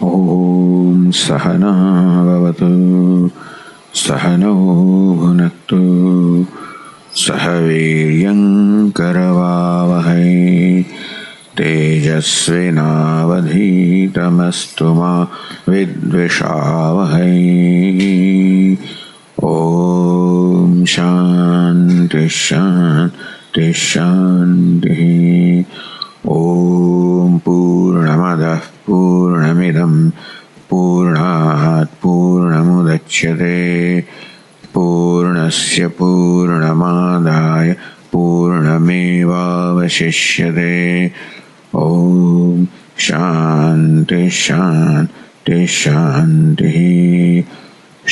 ॐ सहना भवतु सहनौ भुनक्तु सह वीर्यं करवावहै तेजस्विनावधीतमस्तु मा विद्विषावहै। ॐ शान्ति शान्ति शान्तिः। ॐ पूर्णमदः पूर्णमिदं पूर्णात् पूर्णमुदच्यते पूर्णस्य पूर्णमादाय पूर्णमेवावशिष्यते। ॐ शान्ति शान्ति शान्तिः।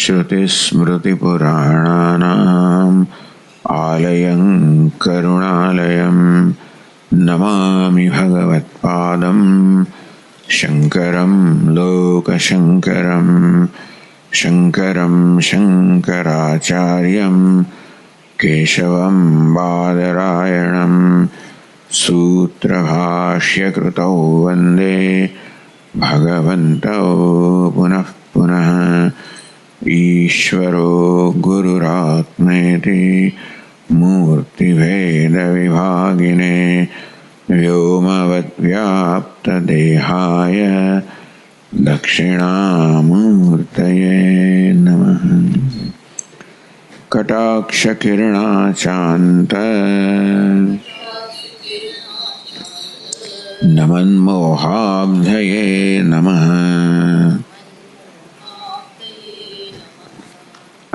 श्रुतिस्मृतिपुराणानाम् आलयं करुणालयं नमामि भगवत्पादं शङ्करं लोकशङ्करं शङ्करं शङ्कराचार्यं केशवं बादरायणं सूत्रभाष्यकृतौ वन्दे भगवन्तौ पुनः पुनः। ईश्वरो गुरुरात्मेति मूर्तिभेदविभागिने व्योमवद्व्याप्तदेहाय दक्षिणामूर्तये नमः। कटाक्षकिरणाचान्त नमन्मोहाब्धये नमः।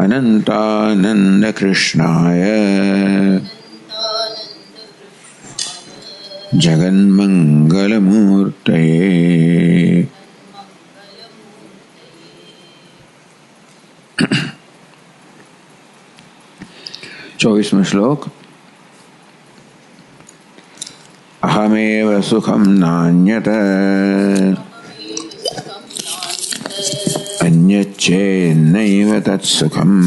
अनन्तानन्दकृष्णाय जगन्मङ्गलमूर्तये। 24वां श्लोक। अहमेव सुखं नान्यत अन्यच्चेन्नैव तत्सुखम्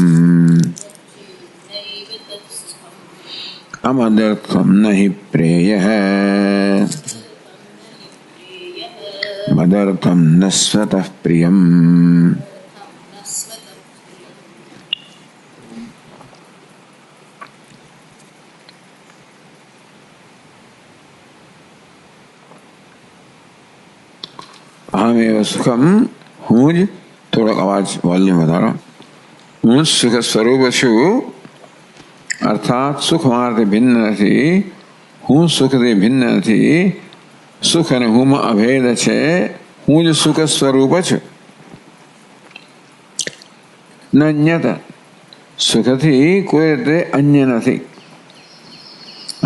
अमदर्थं न हि प्रेयः मदर्थं न स्वतः प्रियम्। अहमेव सुखम हूँ ज थोड़ा आवाज वॉल्यूम बता रहा हूँ सुख स्वरूप छू अर्थात सुख मारते भिन्न નથી હું સુખથી ભિન્ન નથી સુખ અને હુંમાં અભેદ છે હું જ સુખ સ્વરૂપ છું ન અન્યતા સુખથી કોઈ રીતે અન્ય નથી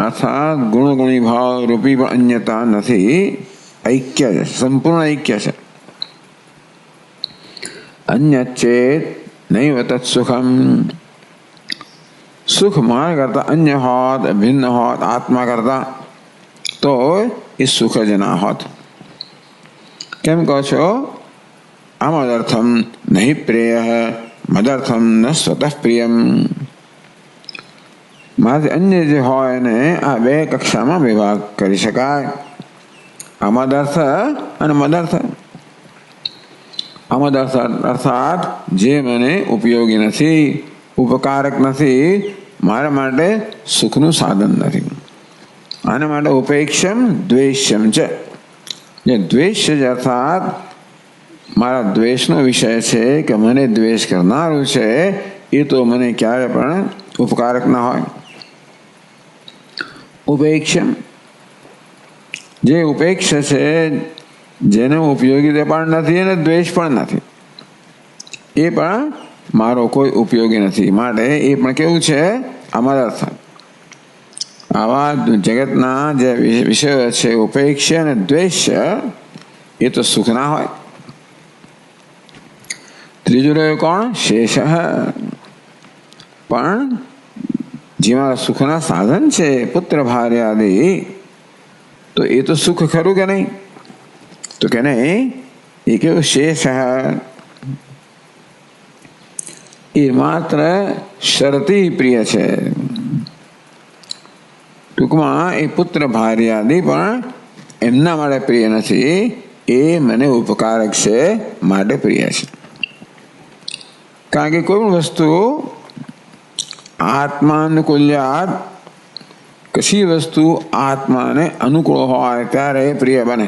અર્થાત ગુણગુણી ભાવ રૂપી પણ અન્યતા નથી ऐक्य संपूर्ण ऐक्य છે अन्यचेत नैव तत्सुखम सुख मार करता अन्य होत भिन्न होत आत्मा करता तो इस सुख जना होत केम कहो छो अमदर्थम नहीं प्रेय मदर्थम न स्वतः प्रियम। मारे अन्य जो होय ने आ बे कक्षा में विभाग કરી શકાય अमदर्थ અને મદર્થ। અમદર્થ અર્થાત જે મને ઉપયોગી નથી ઉપકારક નથી મારા માટે સુખનું સાધન નથી આના માટે ઉપેક્ષમ દ્વેષ્યમ છે જે દ્વેષ અર્થાત મારા દ્વેષનો વિષય છે કે મને દ્વેષ કરનારું છે એ તો મને ક્યારે પણ ઉપકારક ના હોય। ઉપેક્ષમ જે ઉપેક્ષ છે જેને ઉપયોગી પણ નથી અને દ્વેષ પણ નથી એ પણ મારો કોઈ ઉપયોગી નથી માટે એ પણ કેવું છે અમદર્થ। આવા જગતના જે વિષયો છે ઉપેક્ષ અને દ્વેષ એ તો સુખ ના હોય। ત્રીજું રહ્યું કોણ શેષ પણ જે મારા સુખના સાધન છે પુત્ર ભાર્ય આદિ तो ये तो सुख खरू के नहीं तो क्या नहीं ये क्यों शेष है ये मात्र शरती प्रिय है टूंकमा ए पुत्र भार्य आदि पण एमना माटे प्रिय नहीं એ મને ઉપકારક છે, માટે પ્રિય છે. કારણ કે કોઈ પણ વસ્તુ આત્માનુકૂલ્યાત, કશી વસ્તુ આત્માને અનુકૂળ હોય ત્યારે પ્રિય બને.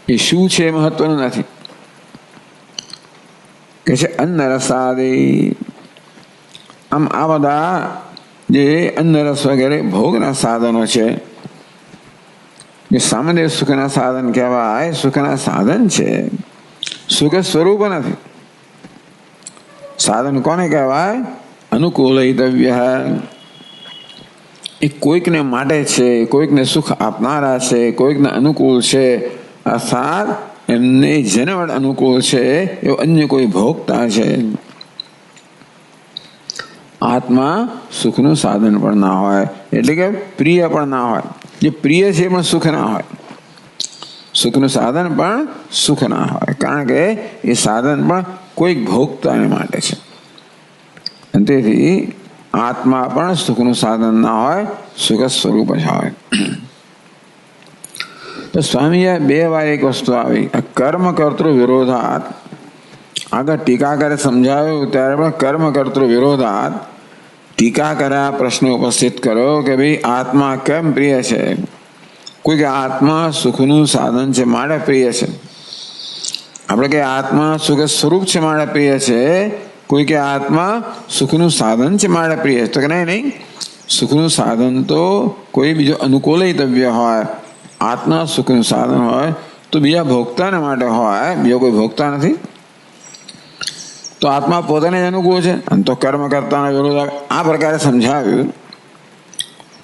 એ શું છે મહત્વનું નથી. કે છે અન્ન રસાદી. આમ આ બધા જે અન્ન રસ વગેરે ભોગના સાધનો છે, જે સામાન્ય સુખના સાધન કહેવાય, સુખના સાધન છે, સુખ સ્વરૂપ નથી. સાધન કોને કહેવાય? અનુકૂલિતવ્ય. એ કોઈકને માટે છે, કોઈકને સુખ આપનારા છે, કોઈકને અનુકૂળ છે, અર્થાત એમને જેને વડે અનુકૂળ છે એવો અન્ય કોઈ ભોગતા છે. આત્મા સુખનું સાધન પણ ના હોય, એટલે કે પ્રિય પણ ના હોય. જે પ્રિય છે પણ સુખ ના હોય, સુખનું સાધન પણ સુખ ના હોય, કારણ કે એ સાધન પણ કોઈક ભોગતાને માટે છે. તેથી આત્મા પણ સુખનું સાધન ના હોય, સુખ સ્વરૂપ જ હોય. તો સ્વામીએ બે વાર એક વસ્તુ આવી, કર્મ કર્તૃ વિરોધાત. આગળ ટીકાકારે સમજાવ્યું ત્યારે પણ કર્મ કર્તૃ વિરોધાત ટીકા કર્યા, પ્રશ્નો ઉપસ્થિત કરો કે ભાઈ આત્મા કેમ પ્રિય છે? કોઈ કે આત્મા સુખનું સાધન છે માટે પ્રિય છે. આપણે કે આત્મા સુખ સ્વરૂપ છે માટે પ્રિય છે. કોઈ કે આત્મા સુખનું સાધન છે માટે પ્રિય છે. તો કે નહીં, સુખનું સાધન તો કોઈ બીજો અનુકૂલિતવ્ય હોય. આત્મા સુખનું સાધન હોય તો બીજા ભોગતાને માટે હોય, બીજો કોઈ ભોગતા નથી. તો આત્મા પોતાને જ અનુકૂળ છે, અને તો કર્મ કરતાનો વિરોધ આ પ્રકારે સમજાવ્યું.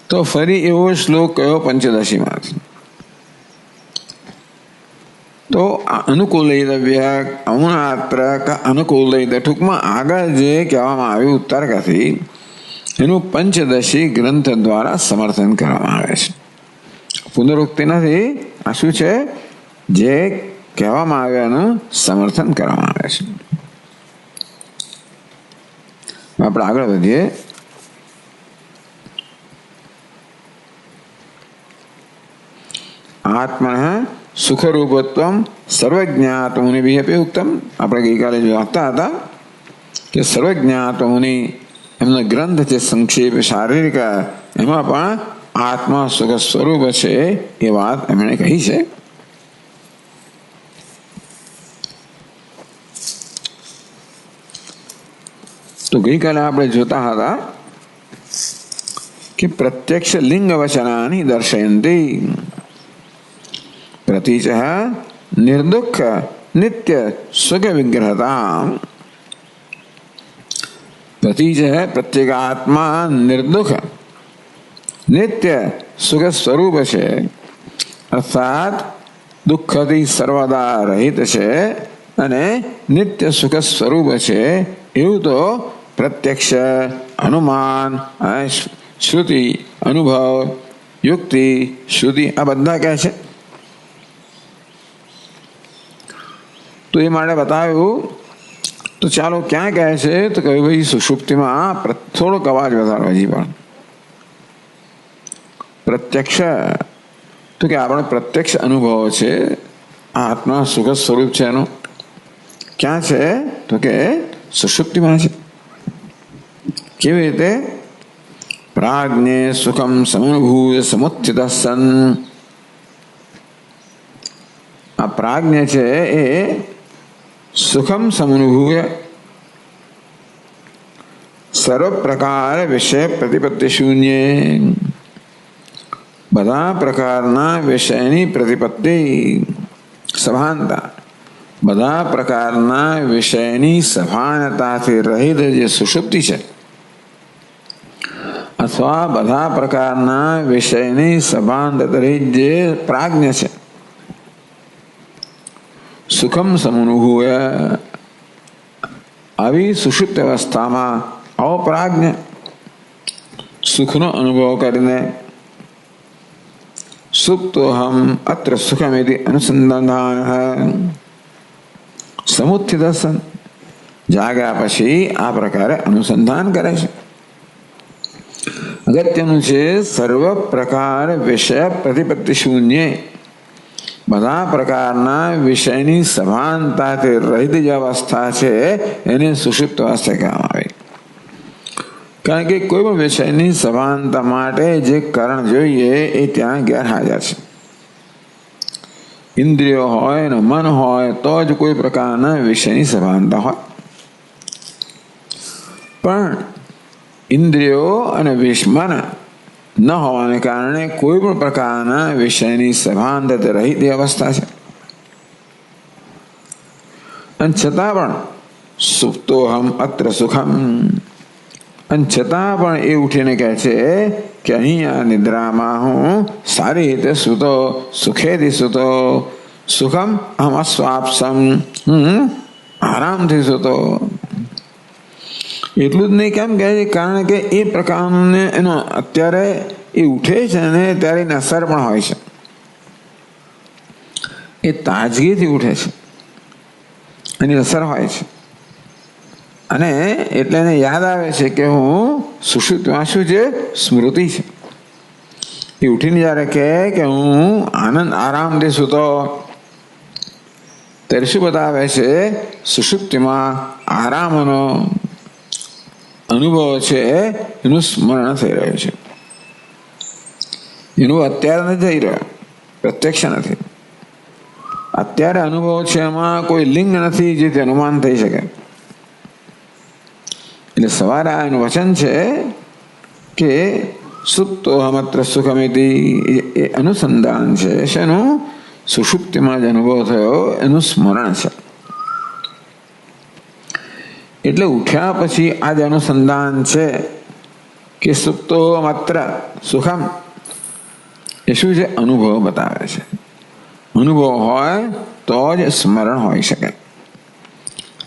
તો ફરી એવો શ્લોક કયો પંચદશીમાંથી. તો અનુકૂલિતવ્ય અમુનાત્ર અનુકૂલિત, ટૂંકમાં આગળ જે કહેવામાં આવ્યું ઉત્તરકાથી એનું પંચદશી ગ્રંથ દ્વારા સમર્થન કરવામાં આવે છે. પુનરુક્તિ નથી. આ શું છે? જે કહેવામાં આવ્યાનું સમર્થન કરવામાં આવે છે. આપણે આગળ વધીએ. આત્મન સુખરૂપત્વમ સર્વજ્ઞાતમુનિભિઃ અપી ઉક્તમ. આપણે ગઈકાલે જો વાંચતા હતા કે સર્વજ્ઞાતમુનિ એમનો ગ્રંથ છે સંક્ષેપ શારીરિક, એમાં પણ આત્મા સુખ સ્વરૂપ છે એ વાત એમણે કહી છે. તો ગઈકાલે આપણે જોતા હતા કે પ્રત્યક્ષ લિંગ વચનાની દર્શયંતી. પ્રતિચ નિર્દુઃખ નિત્ય સુખ વિગ્રહતા. પ્રતિચ પ્રત્યેક આત્મા નિર્દુઃખ નિત્ય સુખ સ્વરૂપ છે, અર્થાત દુઃખથી સર્વદા રહિત છે અને નિત્ય સુખ સ્વરૂપ છે. એવું તો પ્રત્યક્ષ, અનુમાન, શ્રુતિ, અનુભવ, યુક્તિ, શ્રુતિ આ બધા કહે છે. તો એ માટે બતાવ્યું. તો ચાલો ક્યાં કહે છે? તો કહ્યું ભાઈ સુષુપ્તિમાં થોડોક અવાજ વધારો હજી પણ. પ્રત્યક્ષ તો કે આપણે પ્રત્યક્ષ અનુભવ છે, આત્મા સુખ સ્વરૂપ છે એનો. ક્યાં છે? તો કે સુષુપ્તિમાં છે. કેવી રીતે? પ્રાજ્ઞે સુખમ સમનુભૂય સમુત્થિત સન. આ પ્રાજ્ઞ છે એ સુખમ સમનુભૂય સર્વ પ્રકાર વિષય પ્રતિપત્તિ શૂન્ય. બધા પ્રકારના વિષયની પ્રતિપત્તિ સભાનતા, બધા પ્રકારના વિષયની સભાનતાથી રહિત જે સુષુપ્તિ છે, અથવા બધા પ્રકારના વિષયની સભાનતા રહિત જે પ્રાજ્ઞ છે, સુખમ સમનુભૂય આવી સુષુપ્ત અવસ્થામાં અપ્રાજ્ઞ સુખનો અનુભવ કરીને સુપ્તોહમ અત્ર સુખમેતિ અનુસંધાન સમુત્થિત સન. જાગ્યા પછી આ પ્રકારે અનુસંધાન કરે છે. અગત્યનું છે સર્વ પ્રકાર વિષય પ્રતિપત્તિ શૂન્ય. બધા પ્રકારના વિષયની સભાનતાથી રહિત જે અવસ્થા છે એને સુષુપ્ત અવસ્થા કહેવામાં આવે. કારણ કે કોઈ પણ વિષયની સભાનતા માટે જે કારણ જોઈએ એ ત્યાં ગેરહાજર છે. ઇન્દ્રિયો હોય ને મન હોય તો જ કોઈ પ્રકારના વિષયની સભાનતા હોય. પણ ઇન્દ્રિયો અને મન ન હોવાને કારણે કોઈ પણ પ્રકારના વિષયની સભાનતા રહિત અવસ્થા છે. અને છતાં પણ સુપ્તોહમ અત્ર સુખમ, અને છતાં પણ એ ઉઠીને કહે છે કે અહીંયા નિદ્રામાં હું સારી રીતે સૂતો, સુખેથી સૂતો, સુખમ અહમ અસ્વાપ્સમ, હું આરામથી સૂતો. એટલું જ નહીં, કેમ કહે છે? કારણ કે એ પ્રકારને એનો અત્યારે એ ઉઠે છે ને ત્યારે એની અસર પણ હોય છે. એ તાજગીથી ઉઠે છે, એની અસર હોય છે. અને એટલે એને યાદ આવે છે કે હું સુષુપ્તમાં છું, જે સ્મૃતિ છે. એ ઉઠીને જ્યારે કે હું આનંદ આરામથી સૂતો, ત્યારે શું બતાવે છે? સુષુપ્તિમાં આરામનો અનુભવ છે એનું સ્મરણ થઈ રહ્યું છે. એનું અત્યારે નથી થઈ રહ્યો, પ્રત્યક્ષ નથી. અત્યારે અનુભવ છે એમાં કોઈ લિંગ નથી જેથી અનુમાન થઈ શકે. એટલે સવારે આ એનું વચન છે કે સુપ્તોહમત્ર સુખમિતિ, એ અનુસંધાન છે શેનું? સુષુપ્તિમાં જે અનુભવ થયો એનું સ્મરણ છે. એટલે ઉઠ્યા પછી આ જે અનુસંધાન છે કે સુપ્તોહમત્ર સુખમ, એ શું છે? અનુભવ બતાવે છે. અનુભવ હોય તો જ સ્મરણ હોઈ શકે.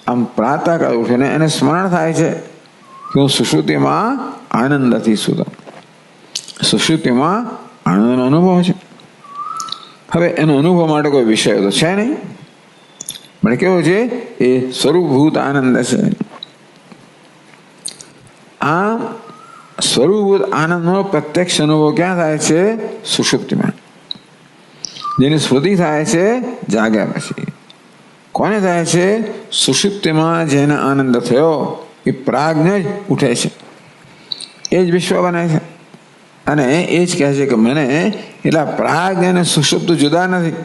આમ પ્રાતઃકાળ ઉઠીને એને સ્મરણ થાય છે કે હું સુષુપ્તિમાં આનંદથી સૂતો, સુષુપ્તિમાં આનંદનો અનુભવ છે. હવે એનો અનુભવ માટે કોઈ વિષય તો છે નહીં, પણ કેવો છે? એ સ્વરૂપભૂત આનંદ છે. આ સ્વરૂપભૂત આનંદનો પ્રત્યક્ષ અનુભવ ક્યાં થાય છે? સુષુપ્તિમાં. જેની સ્મૃતિ થાય છે જાગ્યા પછી. કોને થાય છે? સુષુપ્તિમાં જેને આનંદ થયો એ પ્રાજ્ઞ જ ઉઠે છે, એ જ વિશ્વ બને છે. અને એ જ કહે છે કે મને એટલા પ્રાજ્ઞ અને સુષુપ્ત જુદા નથી.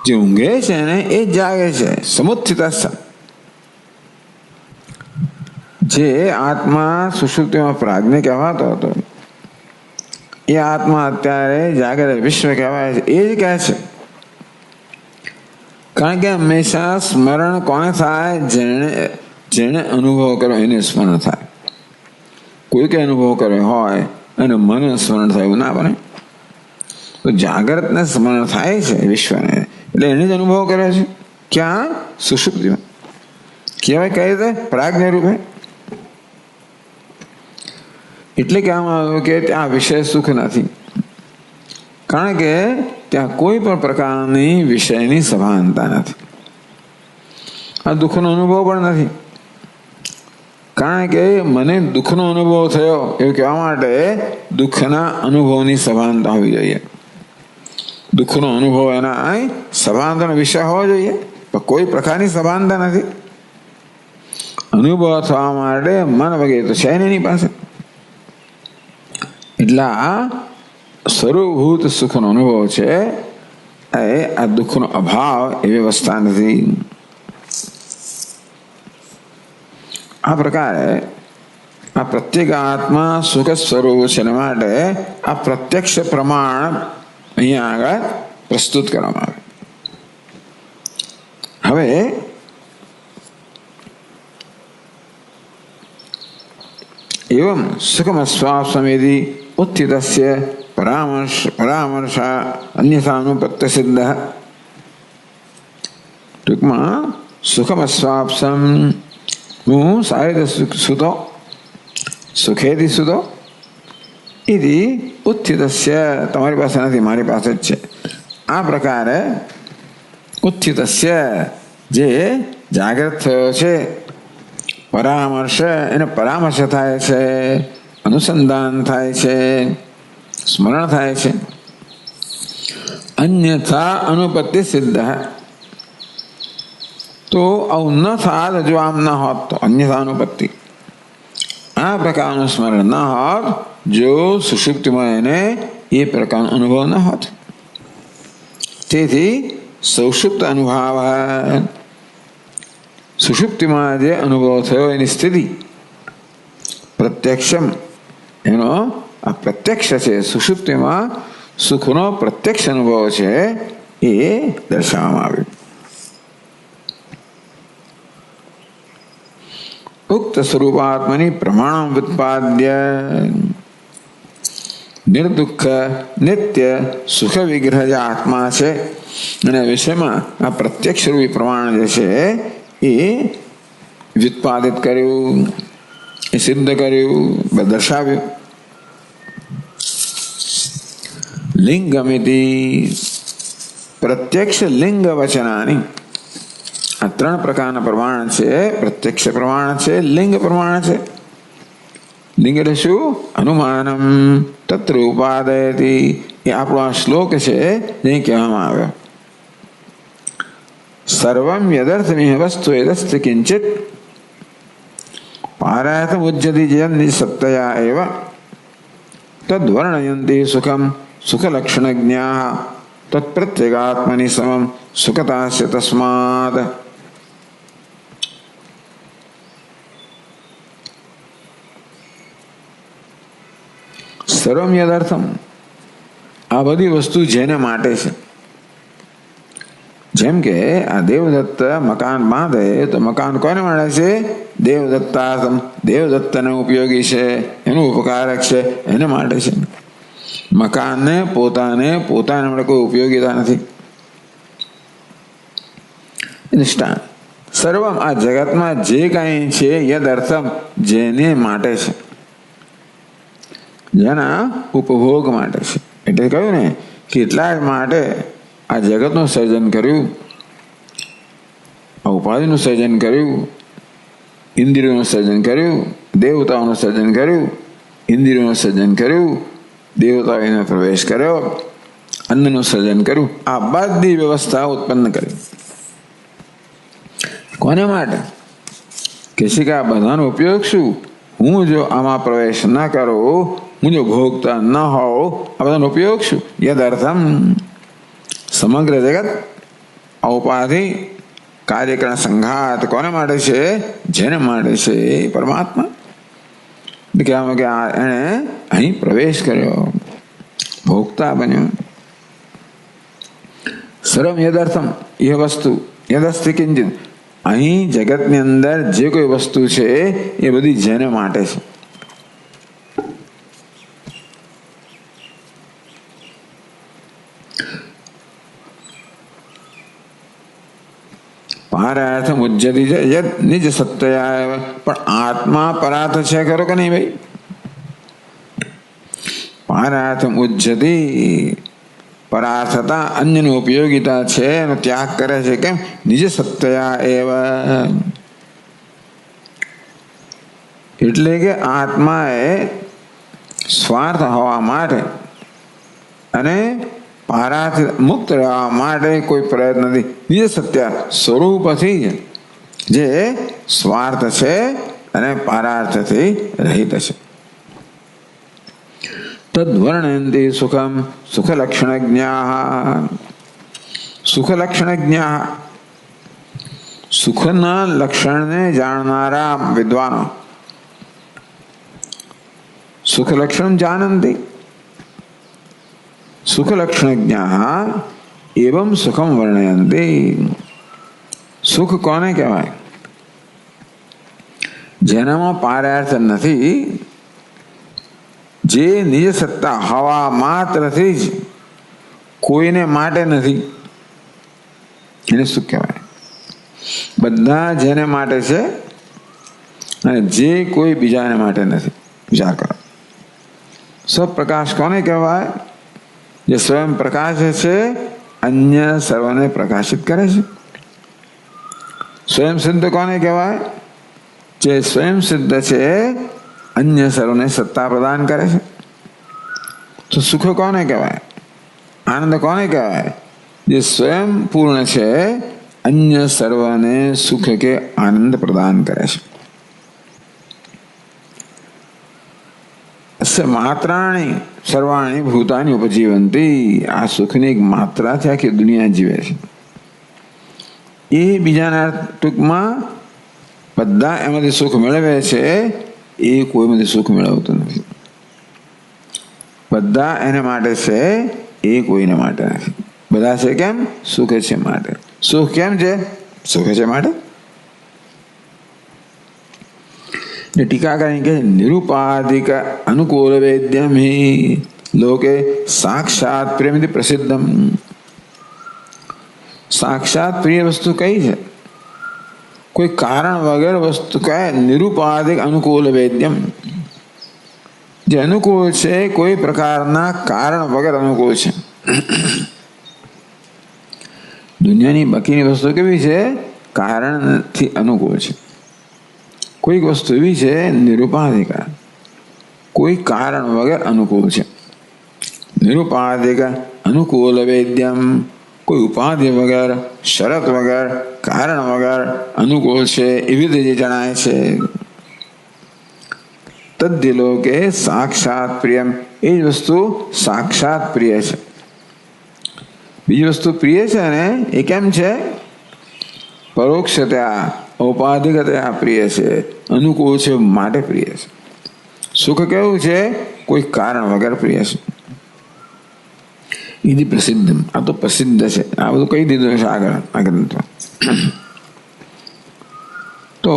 જે ઊંઘે છે ને એ જ જાગે છે. સમુત્થિત જે આત્મા સુષુપ્તિમાં પ્રાજ્ઞ કહેવાતો હતો, એ આત્મા અત્યારે જાગૃત વિશ્વ કહેવાય છે. એ જ કહે છે. કારણ કે હંમેશા સ્મરણ કોને થાય? જેણે અનુભવ કર્યો એને સ્મરણ થાય. કોઈ કે અનુભવ કર્યો હોય અને મને સ્મરણ થયું ના બને. તો જાગૃતને સ્મરણ થાય છે વિશ્વને, એટલે એને જ અનુભવ કર્યો છે. ક્યાં? સુષુપ્તિમાં. કહેવાય કઈ રીતે? પ્રાજ્ઞ રૂપે. એટલે કહેવામાં આવ્યું કે ત્યાં વિષય સુખ નથી, કારણ કે ત્યાં કોઈ પણ પ્રકારની વિષયની સભાનતા નથી. આ દુઃખનો અનુભવ પણ નથી, કારણ કે મને દુઃખનો અનુભવ થયો એવું કહેવા માટે દુઃખના અનુભવની સભાનતા હોવી જોઈએ. દુઃખનો અનુભવ એના સભાનતાનો વિષય હોવો જોઈએ, પણ કોઈ પ્રકારની સભાનતા નથી. અનુભવ થવા માટે મન વગેરે તો છે એની પાસે. એટલે આ સ્વરૂપભૂત સુખનો અનુભવ છે, આ દુઃખનો અભાવ એ વ્યવસ્થા નથી. આ પ્રકારે આ પ્રત્યેક આત્મા સુખ સ્વરૂપ છે, એના માટે આ પ્રત્યક્ષ પ્રમાણ અહીંયા આગળ પ્રસ્તુત કરવામાં આવે. હવે એવમ સુખમ સ્વાસમેધિ ઉત્થિતસ્ય પરામર્શ અન્યથાનું પ્રત્યસિદ્ધ. ટૂંકમાં સુખમ સ્વાપસમ, હું સારી રીતે સૂતો, સુખેથી સૂતો, ઇતિ ઉત્થિતસ્ય, તમારી પાસે નથી મારી પાસે જ છે. આ પ્રકારે ઉત્થિતસ્ય જે જાગૃત થયો છે, પરામર્શ એને પરામર્શ થાય છે, અનુસંધાન થાય છે, સ્મરણ થાય છે. अन्यथा अनुपत्ति सिद्ध है। तो આવું ન થાત, જો આમ ન હોત તો અન્યથા અનુપત્તિ, આ પ્રકારનું સ્મરણ ન હોત, જો સુષુપ્તિમાં એને એ પ્રકારનો અનુભવ ન હોત. તેથી સુષુપ્ત અનુભવ, સુષુપ્તિમાં જે અનુભવ થયો એની સ્થિતિ પ્રત્યક્ષમ, એનો આ પ્રત્યક્ષ છે. સુષુપ્તિમાં સુખનો પ્રત્યક્ષ અનુભવ છે એ દર્શાવવામાં આવ્યું. ઉક્ત સ્વરૂપાત્મની પ્રમાણ ઉત્પાદ્ય નિર્દુઃખ નિત્ય સુખ વિગ્રહ જે આત્મા છે અને વિષયમાં આ પ્રત્યક્ષ રૂપી પ્રમાણ જે છે એ વ્યુત્પાદિત કર્યું, એ સિદ્ધ કર્યું, દર્શાવ્યું. લિંગમિતિ પ્રત્યક્ષ લિંગ વચનાની, આ ત્રણ પ્રકારના પ્રમાણ છે. પ્રત્યક્ષ પ્રમાણ છે, લિંગ પ્રમાણ છે. લિંગ એટલે શું? અનુમાનમ તત્ર ઉપાદયતી, એ આપણો આ શ્લોક છે જે કહેવામાં આવ્યો. સર્વમ યદર્થમિહ વસ્તુ યદસ્તિ કિંચિત પારાયતમ ઉજ્જતિ જયન્તિ સત્તયા એવ તદ્વર્ણયંતિ સુખમ સુખલક્ષણજ્ઞાઃ તત્પ્રત્યેગાત્મનિ સમમ સુખતાસ્ય તસ્માદ. સર્વમ યદર્થમ, આ બધી વસ્તુ જેને માટે છે. જેમ કે આ દેવદત્ત મકાન બાંધે તો મકાન કોને માટે છે? દેવદત્તાર્થમ, દેવદત્તને ઉપયોગી છે, એનું ઉપકારક છે, એને માટે છે. મકાનને પોતાને માટે કોઈ ઉપયોગીતા નથી. નિષ્ઠા સર્વમ, આ જગતમાં જે કાંઈ છે યદર્થમ, જેને માટે છે, જેના ઉપભોગ માટે છે. એટલે કહ્યું ને, કેટલાક માટે આ જગતનું સર્જન કર્યું, આ ઉપાધિનું સર્જન કર્યું, ઇન્દ્રિયોનું સર્જન કર્યું, દેવતાઓનું સર્જન કર્યું, ઇન્દ્રિયોનું સર્જન કર્યું, દેવતાઓને પ્રવેશ કર્યો, અન્નનું સર્જન કર્યું, આ બધી વ્યવસ્થા ઉત્પન્ન કરી. કોને માટે? કે છે કે આ બધાનો ઉપયોગ શું? હું જો આમાં પ્રવેશ ન કરું, હું જો ભોગતા ન હોઉં, આ બધાનો ઉપયોગ શું? યદર્થમ, સમગ્ર જગત આ ઉપાધિ કાર્યકરણ સંઘાત કોને માટે છે? જેને માટે છે પરમાત્મા. કહેવામાં કે એણે અહીં પ્રવેશ કર્યો, ભોગતા બન્યો. સર્વમ યદર્થમ, એ વસ્તુ યદસ્તિ કિંચિત, અહીં જગતની અંદર જે કોઈ વસ્તુ છે એ બધી જેને માટે છે. પારાર્થમ ઉજ્જતિ છે યદ નિજ સત્યા, પણ આત્મા પરાર્થ છે ખરો કે નહીં ભાઈ? પારાર્થમ ઉજ્જતિ, પરાર્થતા અન્યની ઉપયોગિતા છે એનો ત્યાગ કરે છે. કેમ? નિજ સત્યા એવ, એટલે કે આત્માએ સ્વાર્થ હોવા માટે અને પારાર્થ મુક્ત રહેવા માટે કોઈ પ્રયત્ન નથી. નિજ સત્ય સ્વરૂપથી જે સ્વાર્થ છે અને પારાર્થથી રહિત છે. તદ્વર્ણયંતિ સુખમ સુખલક્ષણજ્ઞાઃ, સુખલક્ષણજ્ઞાઃ, સુખના લક્ષણને જાણનારા વિદ્વાનો. સુખલક્ષણમ જાનંતિ, સુખલક્ષણજ્ઞાઃ એવં સુખમ વર્ણયંતિ. સુખ કોને કહેવાય? જેનામાં પારાર્થ નથી, જે નિજ સત્તા હવા માત્રથી જ કોઈને માટે નથી, એને સુખ કહેવાય. બધા જેને માટે છે અને જે કોઈ બીજાને માટે નથી. વિચાર કરો, સ્વપ્રકાશ કોને કહેવાય? જે સ્વયં પ્રકાશ છે, અન્ય સર્વને પ્રકાશિત કરે છે. સ્વયં સિદ્ધ કોને કહેવાય? જે સ્વયં સિદ્ધ છે, અન્ય સર્વને સત્તા પ્રદાન કરે છે. તો સુખ કોને કહેવાય? આનંદ કોને કહેવાય? જે સ્વયં પૂર્ણ છે, અન્ય સર્વને સુખ કે આનંદ પ્રદાન કરે છે. માત્રાણી સર્વાણી ભૂતાની ઉપજીવંતી. આ સુખની એક માત્રાથી આખી દુનિયા જીવે છે. એ બીજાના ટૂંકમાં બધા એમાંથી સુખ મેળવે છે, એ કોઈમાંથી સુખ મેળવતું નથી. બધા એને માટે છે, એ કોઈને માટે નથી. બધા છે કેમ? સુખ છે માટે. સુખ કેમ છે? સુખ છે માટે. ટીકાકારી કહે નિરુપાધિક અનુકૂળ વેદ્યમ હિ લોકે સાક્ષાત પ્રેમથી પ્રસિદ્ધમ. સાક્ષાત પ્રિય વસ્તુ કઈ છે? કોઈ કારણ વગર વસ્તુ કહે નિરુપાધિક અનુકૂળ વેદ્યમ. જે અનુકૂળ છે, કોઈ પ્રકારના કારણ વગર અનુકૂળ છે. દુનિયાની બાકીની વસ્તુ કેવી છે? કારણથી અનુકૂળ છે. કોઈક વસ્તુ એવી છે નિરુપાધિક, કોઈ કારણ વગર અનુકૂળ છે. નિરુપાધિક અનુકૂળ વેદ્યમ, કોઈ ઉપાધિ વગર, શરત વગર, કારણ વગર અનુકૂળ છે એવી રીતે જણાય છે. તદ્દિલોકે સાક્ષાત પ્રિયમ. એ જ વસ્તુ સાક્ષાત પ્રિય છે. બીજી વસ્તુ પ્રિય છે ને એ કેમ છે? પરોક્ષતયા ઔપાધિકતયા પ્રિય છે, અનુકૂળ છે માટે પ્રિય છે. સુખ કેવું છે? કોઈ કારણ વગર પ્રિય છે. એ પ્રસિદ્ધ. આ તો પ્રસિદ્ધ છે. આ બધું કહી દીધું છે આગળ. તો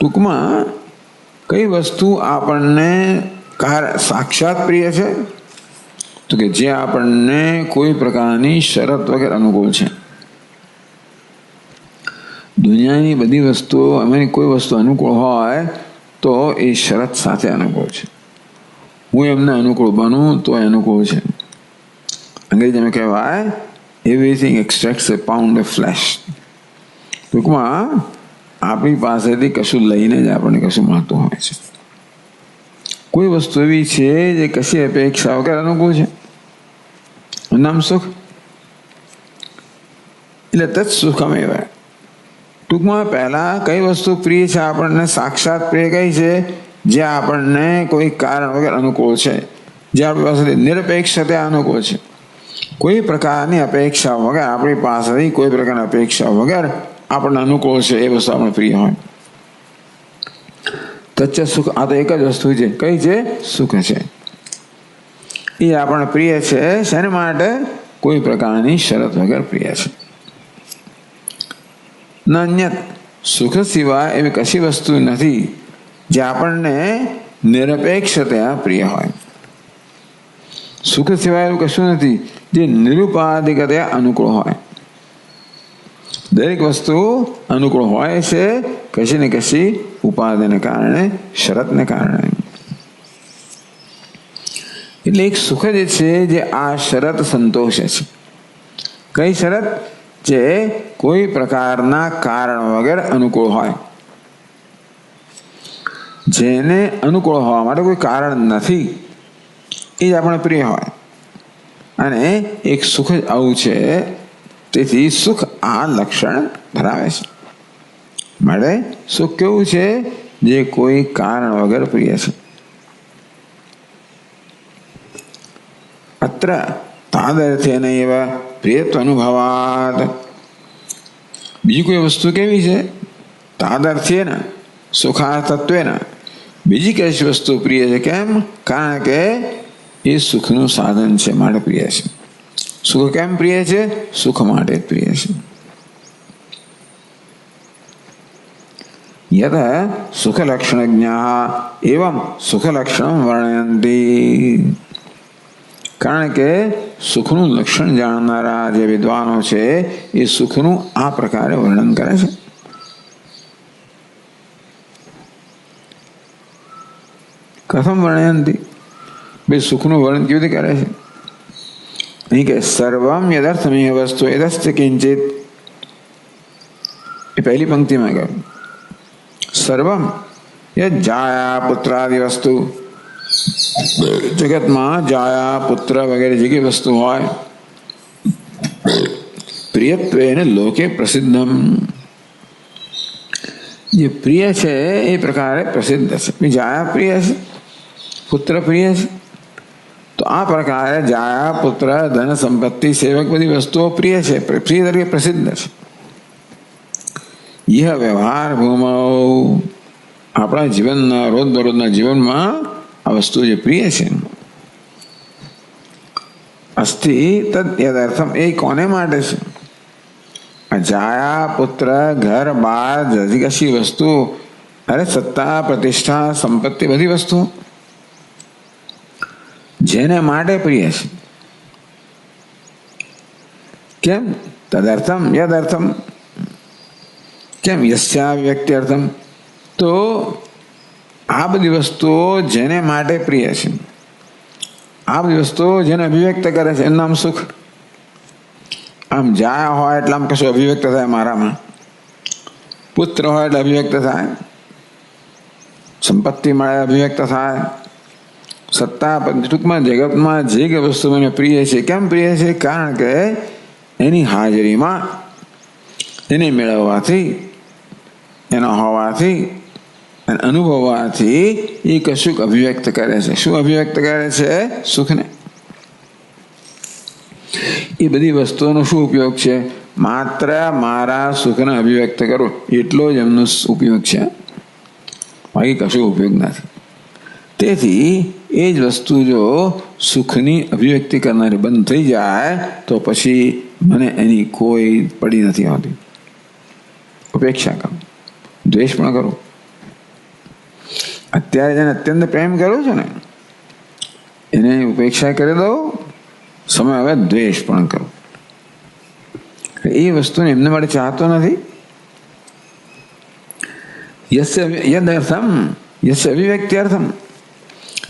ટૂંકમાં કઈ વસ્તુ આપણને સાક્ષાત પ્રિય છે? તો કે જે આપણને કોઈ પ્રકારની શરત વગર અનુકૂળ છે. દુનિયાની બધી વસ્તુઓ, એમાંની કોઈ વસ્તુ અનુકૂળ હોય તો એ શરત સાથે અનુકૂળ છે. હું એમને અનુકૂળ બનું તો એ અનુકૂળ છે. અંગ્રેજીમાં કહેવાય everything extracts a pound of flesh. ટૂંકમાં આપણી પાસેથી કશું લઈને જ આપણને કશું મળતું હોય છે. કોઈ વસ્તુ એવી છે જે કશી અપેક્ષા વગર અનુકૂળ છે, નામ સુખ. એટલે તત્ સુખમેવ. ટૂંકમાં પહેલા કઈ વસ્તુ પ્રિય છે આપણને? સાક્ષાત પ્રિય કઈ છે? જે આપણને કોઈ કારણ વગર અનુકૂળ છે, જે આપણી પાસેથી નિરપેક્ષતા અનુકૂળ છે. કોઈ પ્રકારની અપેક્ષા વગર, આપણી પાસેથી કોઈ પ્રકારની અપેક્ષા વગર આપણને અનુકૂળ છે, એ વસ્તુ આપણે પ્રિય હોય. તચ્ચ સુખ. આ તો એક જ વસ્તુ છે. કઈ છે? સુખ છે. એ આપણને પ્રિય છે. શેના માટે? કોઈ પ્રકારની શરત વગર પ્રિય છે. અન્યત. સુખ સિવાય એવી કશી વસ્તુ નથી જે આપણને નિરપેક્ષતા પ્રિય હોય. સુખ સિવાય એવું કશું નથી જે નિરુપાધિકતા અનુકૂળ હોય. દરેક વસ્તુ અનુકૂળ હોય છે કશી ને કશી ઉપાધિને કારણે, શરતને કારણે. એટલે એક સુખ જે છે જે આ શરત સંતોષે છે. કઈ શરત? જે કોઈ પ્રકારના કારણ વગર અનુકૂળ હોય. જેને અનુકૂળ હોવા માટે કોઈ કારણ નથી, એ જ આપણે પ્રિય હોય. અને એક સુખ જ આવું છે. તેથી સુખ આ લક્ષણ ધરાવે છે. માટે સુખ કેવું છે? જે કોઈ કારણ વગર પ્રિય છે. અત્ર તાદર્થેન એવ પ્રિયત્વ અનુભવાત. બીજી કોઈ વસ્તુ કેવી છે? તાદર્થ્યેન સુખાર્થત્વેન. બીજી કઈ વસ્તુ પ્રિય છે? કેમ? કારણ કે એ સુખનું સાધન છે માટે પ્રિય છે. સુખ કેમ પ્રિય છે? સુખ માટે જ પ્રિય છે. યત સુખ લક્ષણજ્ઞા એવં સુખ લક્ષણ વર્ણયંતી. કારણ કે સુખનું લક્ષણ જાણનારા જે વિદ્વાનો છે એ સુખનું આ પ્રકારે વર્ણન કરે છે. કથમ વર્ણયંતી? ભાઈ સુખનું વર્ણન કેવી રીતે કરે છે? અહીં કે સર્વમ યદર્થમેય વસ્તુ યદસ્ત કિંચિત. એ પહેલી પંક્તિમાં કહ્યું સર્વમ યદ જાયા પુત્રાદિ વસ્તુ. જગતમાં જાયા પુત્ર વગેરે જે કઈ વસ્તુ હોય પ્રિયત્વેન લોકે પ્રસિદ્ધમ, જે પ્રિય છે એ પ્રકારે પ્રસિદ્ધ છે. જાયા પ્રિય છે, પુત્ર પ્રિય છે, તો આ પ્રકારે જાયા પુત્ર ધન સંપત્તિ સેવક બધી વસ્તુઓ પ્રિય છે, પ્રિય તરીકે પ્રસિદ્ધ છે. यह व्यवहार भूमौ, આપણા જીવનના રોજબરોજના જીવનમાં આ વસ્તુ જે પ્રિય છે અસ્તિ તદ યદર્થમ, એ કોને માટે છે? જાયા પુત્ર ઘર બાર કશી વસ્તુ, અરે સત્તા પ્રતિષ્ઠા સંપત્તિ બધી વસ્તુ જેને માટે પ્રિય છે. કેમ? તદર્થમ યદર્થમ, કેમ? યસ્યા વ્યક્તિ અર્થમ, તો આ બધી વસ્તુઓ જેને માટે પ્રિય છે, આ બધી વસ્તુઓ જેને અભિવ્યક્ત કરે છે એનું નામ સુખ. આમ જાયા હોય એટલે આમ કશું અભિવ્યક્ત થાય મારામાં, પુત્ર હોય એટલે અભિવ્યક્ત થાય, સંપત્તિ મળે અભિવ્યક્ત થાય, સત્તા ટૂંકમાં જગતમાં જે કે વસ્તુ મને પ્રિય છે. કેમ પ્રિય છે? કારણ કે એની હાજરીમાં, એને મેળવવાથી, એનો હોવાથી અને અનુભવવાથી એ કશુંક અભિવ્યક્ત કરે છે. શું અભિવ્યક્ત કરે છે? સુખને. એ બધી વસ્તુઓનો શું ઉપયોગ છે? માત્ર મારા સુખને અભિવ્યક્ત કરું એટલો જ એમનો ઉપયોગ છે, બાકી કશું ઉપયોગ નથી. તેથી એ જ વસ્તુ જો સુખની અભિવ્યક્તિ કરનારી બંધ થઈ જાય તો પછી મને એની કોઈ પડી નથી હોતી. ઉપેક્ષા કરું, દ્વેષ પણ કરું. અત્યારે જેને અત્યંત પ્રેમ કરું છું ને એને ઉપેક્ષા કરી દઉં, સમય હવે દ્વેષ પણ કરું. એ વસ્તુને એમને માટે ચાહતો નથી. યદર્થમ યસ્ય અભિવ્યક્તિ અર્થમ,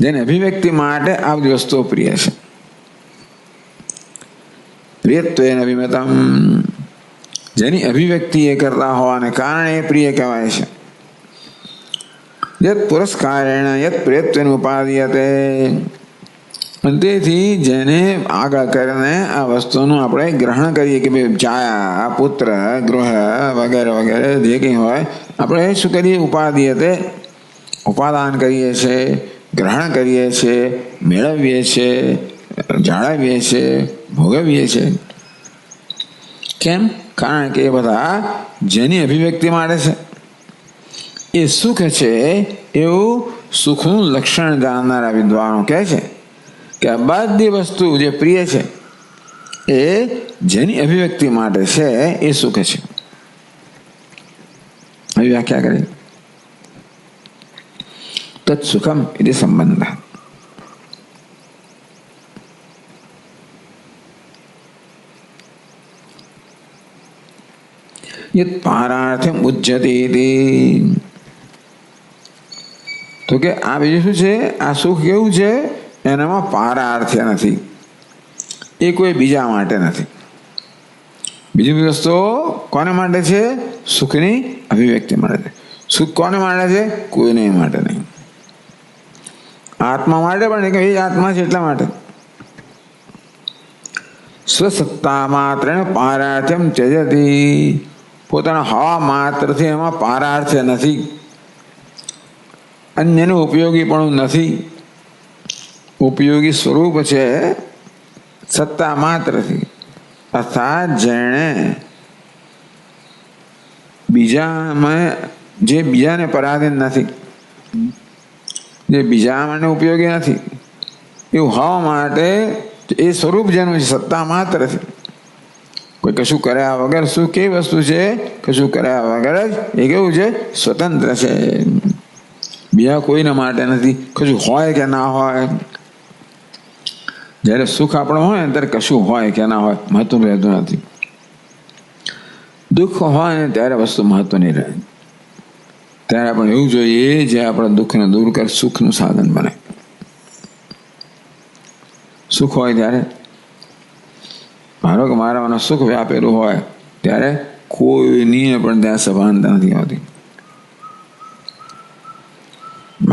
જેને અભિવ્યક્તિ માટે આ બધી વસ્તુઓ પ્રિય છે. પ્રિયત્વેન અભિમતમ, જેની અભિવ્યક્તિ એ કરતા હોવાને કારણે એ પ્રિય કહેવાય છે. યત પુરસ્કારેણ યત પ્રિયત્વેન ઉપાદીયતે, તેથી જેને આગળ કરીને આ વસ્તુનું આપણે ગ્રહણ કરીએ કે ભાઈ જાયા પુત્ર ગૃહ વગેરે વગેરે જે કંઈ હોય આપણે શું કરીએ? ઉપાદીયતે, ઉપાદાન કરીએ છીએ, ગ્રહણ કરીએ છીએ, મેળવીએ છીએ, જાળવીએ છીએ, ભોગવીએ છીએ. કેમ? કારણ કે એ બધા જેની અભિવ્યક્તિ માટે છે. એ સુખ છે એવું સુખનું લક્ષણ જાણનારા વિદ્વાનો કહે છે કે આ બધી વસ્તુ જે પ્રિય છે એ જેની અભિવ્યક્તિ માટે છે એ સુખ છે. આવી વ્યાખ્યા કરી. તત્સુખમ એટલે સંબંધ. યત પારાર્થમ ઉચ્યતે, તો કે આ બીજું શું છે? આ સુખ કેવું છે? એનામાં પારાર્થ્ય નથી, એ કોઈ બીજા માટે નથી. બીજી બધી વસ્તુઓ કોને માટે છે? સુખની અભિવ્યક્તિ માટે છે. સુખ કોને માટે છે? કોઈને માટે નહીં. આત્મા માટે પણ એ આત્મા છે એટલા માટે. સ્વસત્તા માત્ર પારાર્થ્યમ ત્યજતી, પોતાના હવા માત્રથી એમાં પારાર્થ્ય નથી, અન્યનું ઉપયોગી પણ નથી. ઉપયોગી સ્વરૂપ છે સત્તા માત્રથી, અર્થાત જેણે બીજામાં જે બીજાને પરાધીન નથી, જે બીજા માટે ઉપયોગી નથી એવું હોવા માટે એ સ્વરૂપ જેનું છે સત્તા માત્રથી, કોઈ કશું કર્યા વગર. શું કેવી વસ્તુ છે? કશું કર્યા વગર જ એ કેવું છે? સ્વતંત્ર છે, બીજા કોઈના માટે નથી. કશું હોય કે ના હોય, જ્યારે સુખ આપણું હોય ને ત્યારે કશું હોય કે ના હોય મહત્વ રહેતું નથી. દુઃખ હોય ને ત્યારે વસ્તુ મહત્વની રહે. ત્યારે આપણે એવું જોઈએ જે આપણા દુઃખને દૂર કરે, સુખનું સાધન બને. સુખ હોય ત્યારે, મારો કે મારામાં સુખ વ્યાપેલું હોય ત્યારે કોઈની પણ ત્યાં સભાનતા નથી હોતી.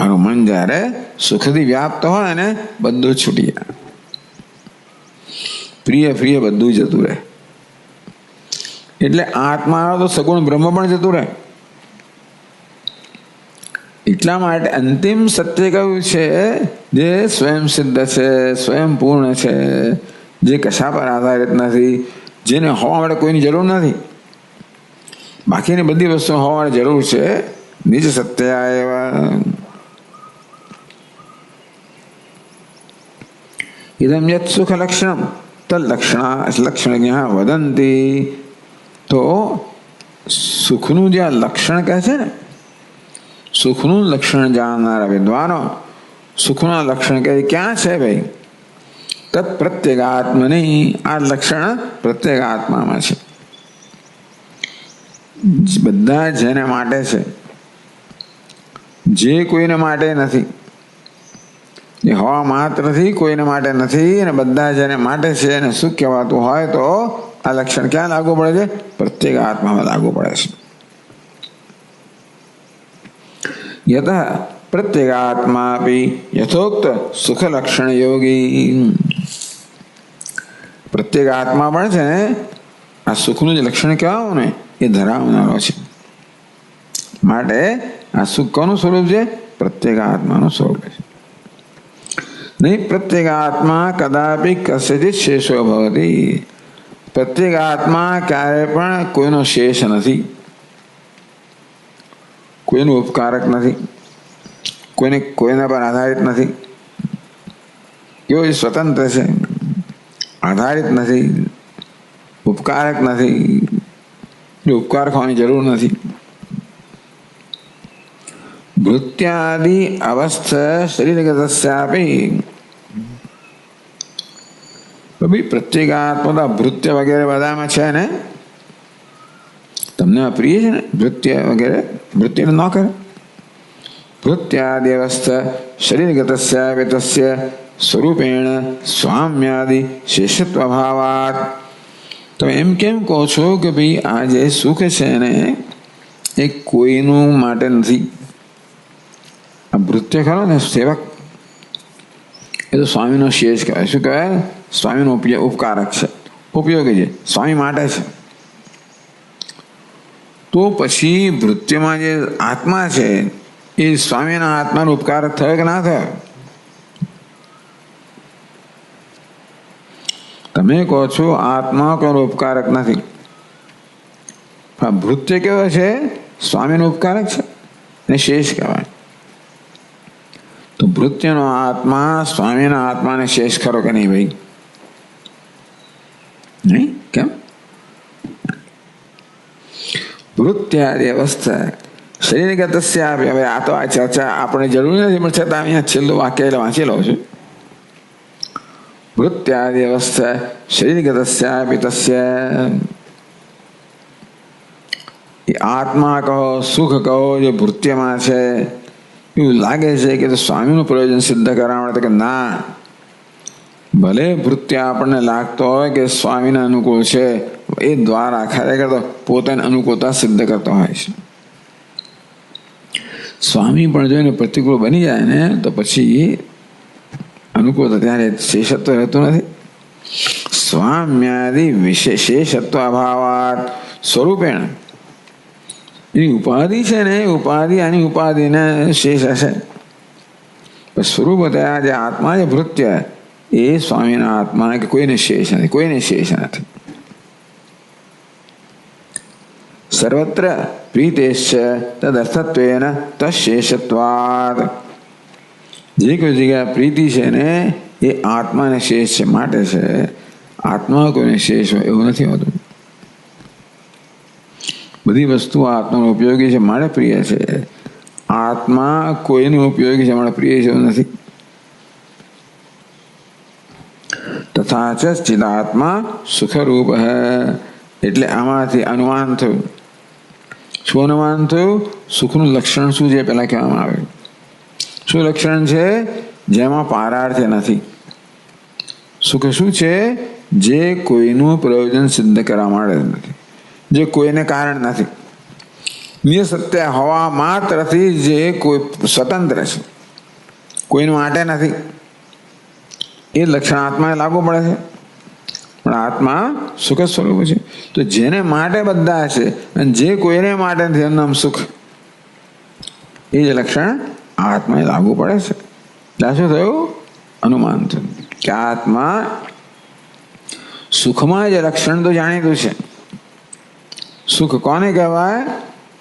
મારું મન જ્યારે સુખથી વ્યાપ્ત હોય ને બધું જ છૂટી જાય, પ્રિય પ્રિય બધું જતું રહે. એટલે આત્મા તો સગુણ બ્રહ્મ પણ જતું રહે. એટલા માટે અંતિમ સત્ય કયું છે? જે સ્વયં સિદ્ધ છે, સ્વયં પૂર્ણ છે, જે કશા પર આધારિત નથી, જેને હોવા માટે કોઈની જરૂર નથી. બાકીની બધી વસ્તુ હોવા માટે જરૂર છે. નિજ સત્ય એવા ઇદમ યત સુખ લક્ષણમ તલ્લક્ષણ વદંતી. તો સુખનું જે લક્ષણ કહે છે ને, સુખનું લક્ષણ જાણનારા વિદ્વાનો સુખના લક્ષણ કહે ક્યાં છે ભાઈ? તત્ પ્રત્યેગાત્મની. આ લક્ષણ પ્રત્યેગાત્મામાં છે. બધા જેને માટે છે, જે કોઈને માટે નથી, એ હવા માત્રથી કોઈને માટે નથી, અને બધા જેને માટે છે એને સુખ કહેવાતું હોય તો આ લક્ષણ ક્યાં લાગુ પડે છે? પ્રત્યેક આત્મામાં લાગુ પડે છે. યત પ્રત્યેક આત્મા આપી યથોક્ત સુખ લક્ષણ યોગી. પ્રત્યેક આત્મા પણ છે ને આ સુખનું જે લક્ષણ કહેવાયું ને એ ધરાવનારો છે. માટે આ સુખ કોનું સ્વરૂપ છે? પ્રત્યેક આત્માનું સ્વરૂપ છે. નહીં પ્રત્યેક આત્મા કદાપી કસ્યચિત શેષો ભવતી. પ્રત્યેક આત્મા ક્યારે પણ કોઈનો શેષ નથી, કોઈનું ઉપકારક નથી, કોઈના પર આધારિત નથી. કેવો સ્વતંત્ર છે, આધારિત નથી, ઉપકારક નથી, ઉપકાર ખાવાની જરૂર નથી. ભૃત્યાદિ અવસ્થા શરીરગતસ્યાપી. પ્રત્યેક આત્મા ભૃત્ય વગેરે બધામાં છે ને. તમને પ્રિય છે ને ભૃત્ય વગેરે? ભૃત્ય ન કરે. ભૃત્યાદિ અવસ્થા શરીરગતસ્યાપી તસ્ય સ્વરૂપેણ સ્વામ્યાદિ શેષત્વ અભાવાત. તો એમ કેમ કહો છો કે ભાઈ આ જે સુખ છે ને એ કોઈનું માટે નથી? આ ભૃત્ય ખરો ને સેવક, એ તો સ્વામીનો શેષ કહેવાય. શું કહેવાય? સ્વામીનો ઉપકારક છે, ઉપયોગી છે, સ્વામી માટે છે. તો પછી ભૃત્યમાં જે આત્મા છે એ સ્વામીના આત્માનો ઉપકારક થયો કે ના થયો? તમે કહો છો આત્મા કોઈનો ઉપકારક નથી. ભૃત્ય કેવો છે? સ્વામીનો ઉપકારક છે અને શેષ કહેવાય. તો ભૃત્યનો આત્મા સ્વામીના આત્માને શેષ ખરો કે નહીં ભાઈ? નહીં. કેમ? ભૃત્યાદિ અવસ્થા શરીરગતસ્યાપી. હવે આ તો આ ચર્ચા આપણે જરૂર નથી, પણ છતાં અહીંયા છેલ્લું વાક્ય વાંચી લઉં છું. ભૃત્યાદિ અવસ્થા શરીરગતસ્યાપી તસ્ય. આત્મા કહો, સુખ કહો, જે ભૃત્યમાં છે એવું લાગે છે કે સ્વામીનું પ્રયોજન સિદ્ધ કરવા માટે કે ના, ભલે ભૃત્ય આપણને લાગતો હોય કે સ્વામીના અનુકૂળ છે, એ દ્વારા ખરેખર તો પોતાની અનુકૂળતા સિદ્ધ કરતો હોય છે. સ્વામી પણ જોઈને પ્રતિકૂળ બની જાય ને તો પછી અનુકૂળતા ત્યારે શેષત્વ રહેતું નથી. સ્વામ્યાદિ વિશેષત્વ અભાવાત સ્વરૂપેણ. એની ઉપાધિ છે ને, ઉપાધિ આની ઉપાધિને શેષ હશે. સ્વરૂપ થયા જે આત્મા જે ભૃત્ય એ સ્વામીના આત્મા કે કોઈને શેષ નથી, કોઈને શેષ નથી. સર્વત્ર પ્રીતેશ્ચ તદર્થત્વેન તશેષત્વાદ. જે કોઈ જગ્યાએ પ્રીતિ છે ને એ આત્માને શેષ છે માટે છે. આત્મા કોઈને શેષ હોય એવું નથી હોતું. બધી વસ્તુ આત્માનો ઉપયોગી છે માટે પ્રિય છે. આત્મા કોઈનું ઉપયોગી છે માટે પ્રિય છે એવું નથી. તથા ચ ચિદાત્મા સુખરૂપ હૈ. એટલે આમાંથી અનુમાન થયું. શું અનુમાન થયું? સુખનું લક્ષણ શું છે પહેલા કહેવામાં આવે. શું લક્ષણ છે? જેમાં પારાર્થ્ય નથી. સુખ શું છે? જે કોઈનું પ્રયોજન સિદ્ધ કરવા માટે નથી, જે કોઈને કારણ નથી, નિજ સત્ય હવા માત્રથી જે કોઈ સ્વતંત્ર છે. કોઈને માટે નથી. એ લક્ષણ આત્માને લાગુ પડે છે, પણ આત્મા સુખ સ્વરૂપ છે. તો જેને માટે બધા છે અને જે કોઈને માટે નથી એનું નામ સુખ. એ જ લક્ષણ આત્માને લાગુ પડે છે. ત્યાં શું થયું? અનુમાન થયું કે આત્મા સુખમાં જ લક્ષણ તો જાણીતું છે. સુખ કોને કહેવાય?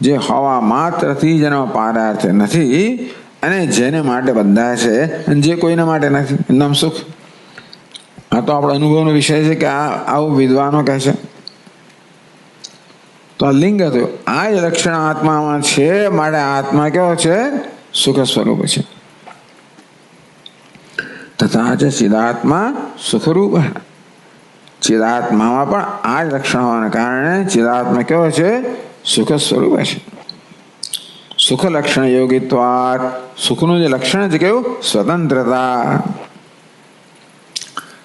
જે હવા માત્રથી જેનો પારાર્થ નથી અને જેને માટે બધા છે અને જે કોઈને માટે નથી એનું નામ સુખ. આ તો આપણો અનુભવનો વિષય છે કે આવું વિદ્વાનો કહે છે. તો આ લિંગ થયું. આ જ લક્ષણ આત્મામાં છે, માટે આત્મા કેવો છે? સુખ સ્વરૂપ છે. તથા જ ચિદાત્મા સુખરૂપ. ચિદાત્મામાં પણ આ જ લક્ષણ હોવાને કારણે ચિદાત્મા કેવો છે? સુખ સ્વરૂપ છે. સુખ લક્ષણ યોગિત્વાત. સુખનું જે લક્ષણ છે કેવું? સ્વતંત્રતા.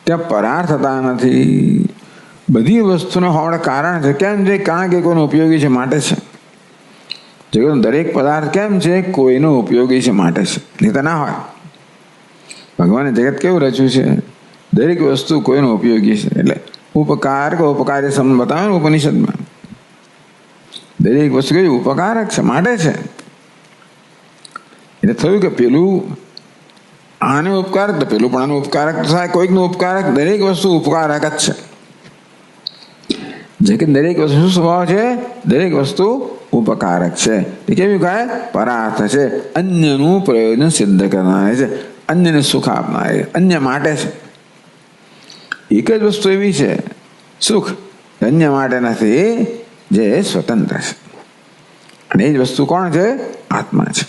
ત્યાં પરાર્થતા નથી. બધી વસ્તુનો હોવાનું કારણ છે. કેમ છે? કારણ કે કોઈનો ઉપયોગી છે માટે છે. જગતનો દરેક પદાર્થ કેમ છે? કોઈનો ઉપયોગી છે માટે છે, નહીં તો ના હોય. ભગવાને જગત કેવું રચ્યું છે? દરેક વસ્તુ કોઈનો ઉપયોગી છે. એટલે ઉપકાર કે ઉપકારી સંબંધ બતાવે ને ઉપનિષદમાં. દરેક વસ્તુ કઈ ઉપકારક છે, માટે છે. એટલે થયું કે પેલું આને ઉપકારક તો પેલું પણ આનું ઉપકારક થાય. કોઈકનું ઉપકારક. દરેક વસ્તુ ઉપકારક જ છે. જે કે દરેક વસ્તુ શું સ્વભાવ છે? દરેક વસ્તુ ઉપકારક છે. એ કેવી કહે? પરાર્થ છે. અન્યનું પ્રયોજન સિદ્ધ કરનાર છે, અન્યને સુખ આપનાર, અન્ય માટે છે. એક જ વસ્તુ એવી છે સુખ, અન્ય માટે નથી, જે સ્વતંત્ર છે. અને એ જ વસ્તુ કોણ છે? આત્મા છે.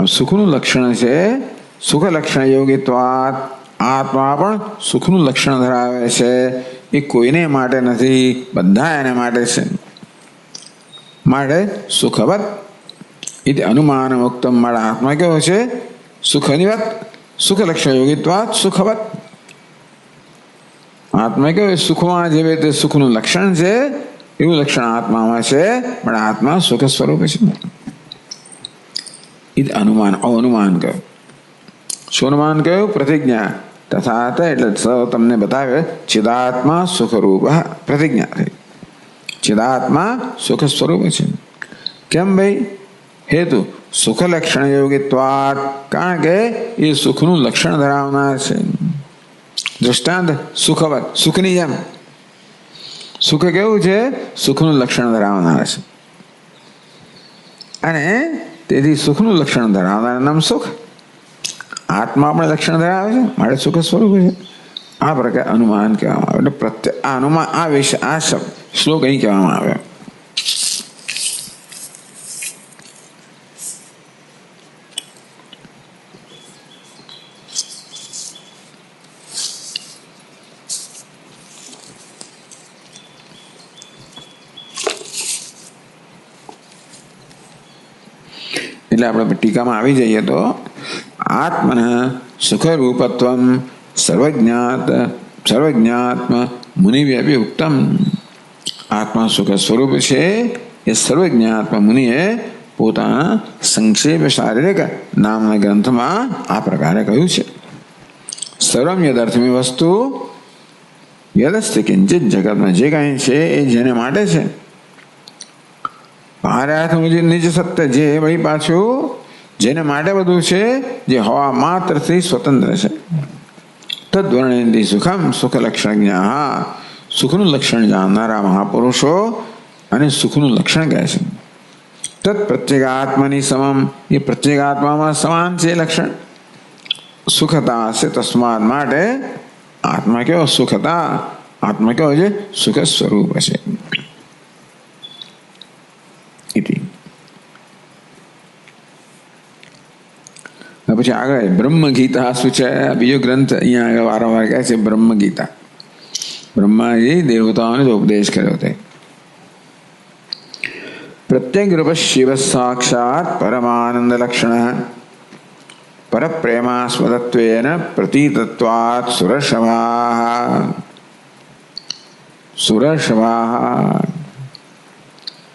સુખનું લક્ષણ છે સુખ લક્ષણ યોગિત્વાત. આત્મા પણ સુખનું લક્ષણ ધરાવે છે. એ કોઈને માટે નથી, બધા એને માટે છે. માટે સુખવત એ અનુમાન મુક્તમ. માટે આત્મા કેવો છે? સુખનિવત. સુખ લક્ષણ યોગિત્વાત સુખવત. આત્મા કેવું? સુખમાં જેવી રીતે સુખનું લક્ષણ છે એવું લક્ષણ આત્મામાં છે, પણ આત્મા સુખ સ્વરૂપ છે. એ અનુમાન. અનુમાન કહ્યું. શું અનુમાન કહ્યું? પ્રતિજ્ઞા. તથા એટલે તમને બતાવે ચિદાત્મા સુખરૂપ. પ્રતિજ્ઞા થઈ. ચિદાત્મા સુખ સ્વરૂપ છે. કેમ ભાઈ? હેતુ સુખ લક્ષણ યોગિત્વાત. કારણ કે એ સુખનું લક્ષણ ધરાવનાર છે. દૃષ્ટાંત સુખવત. સુખની જેમ. સુખ કેવું છે? સુખનું લક્ષણ ધરાવનાર છે. અને તેથી સુખનું લક્ષણ ધરાવનાર નામ સુખ. આત્મા પણ લક્ષણ ધરાવે છે, માટે સુખ સ્વરૂપ છે. આ પ્રકાર અનુમાન કહેવામાં આવે. એટલે પ્રત્યે આ અનુમાન, આ વિષય, આ શબ્દ શ્લોક અહીં કહેવામાં આવ્યો. એટલે આપણે ટીકામાં આવી જઈએ તો આત્મન સુખરૂપત્વમ સર્વજ્ઞાત્મ મુનિવ્યપી ઉત્તમ. આત્મા સુખ સ્વરૂપ છે એ સર્વજ્ઞાત્મ મુનિએ પોતાના સંક્ષેપ શારીરિક નામના ગ્રંથમાં આ પ્રકારે કહ્યું છે. સર્વમ યદર્થમી વસ્તુ યદસ્તિ કિંચિત. જગતમાં જે કાંઈ છે એ જેને માટે છે. પારાર્થ નિજ સત્ય. જે ભાઈ પાછું જેને માટે બધું છે, જે હવા માત્રથી સ્વતંત્ર છે. તદ્વર્ણયંતિ સુખમ. સુખ લક્ષણજ્ઞા. સુખનું લક્ષણ જાણનારા મહાપુરુષો અને સુખનું લક્ષણ કહે છે. તત્ પ્રત્યેગાત્મની સમમ. એ પ્રત્યેગાત્મામાં સમાન છે લક્ષણ. સુખતા છે. તસ્માત માટે આત્મા કેવો? સુખતા. આત્મા કેવો છે? સુખ સ્વરૂપ છે. પછી આગળ બ્રહ્મ ગીતા શું છે? બીજો ગ્રંથ અહીંયા આગળ વારંવાર કહે છે બ્રહ્મ ગીતા. બ્રહ્માજી દેવતાઓને જ ઉપદેશ કર્યો તે. પ્રત્યેક રૂપ શિવ સાક્ષાત પરમાનંદ લક્ષણ પરપ્રેમાસ્પદત્વેન પ્રતીતત્વાત સુરશવા.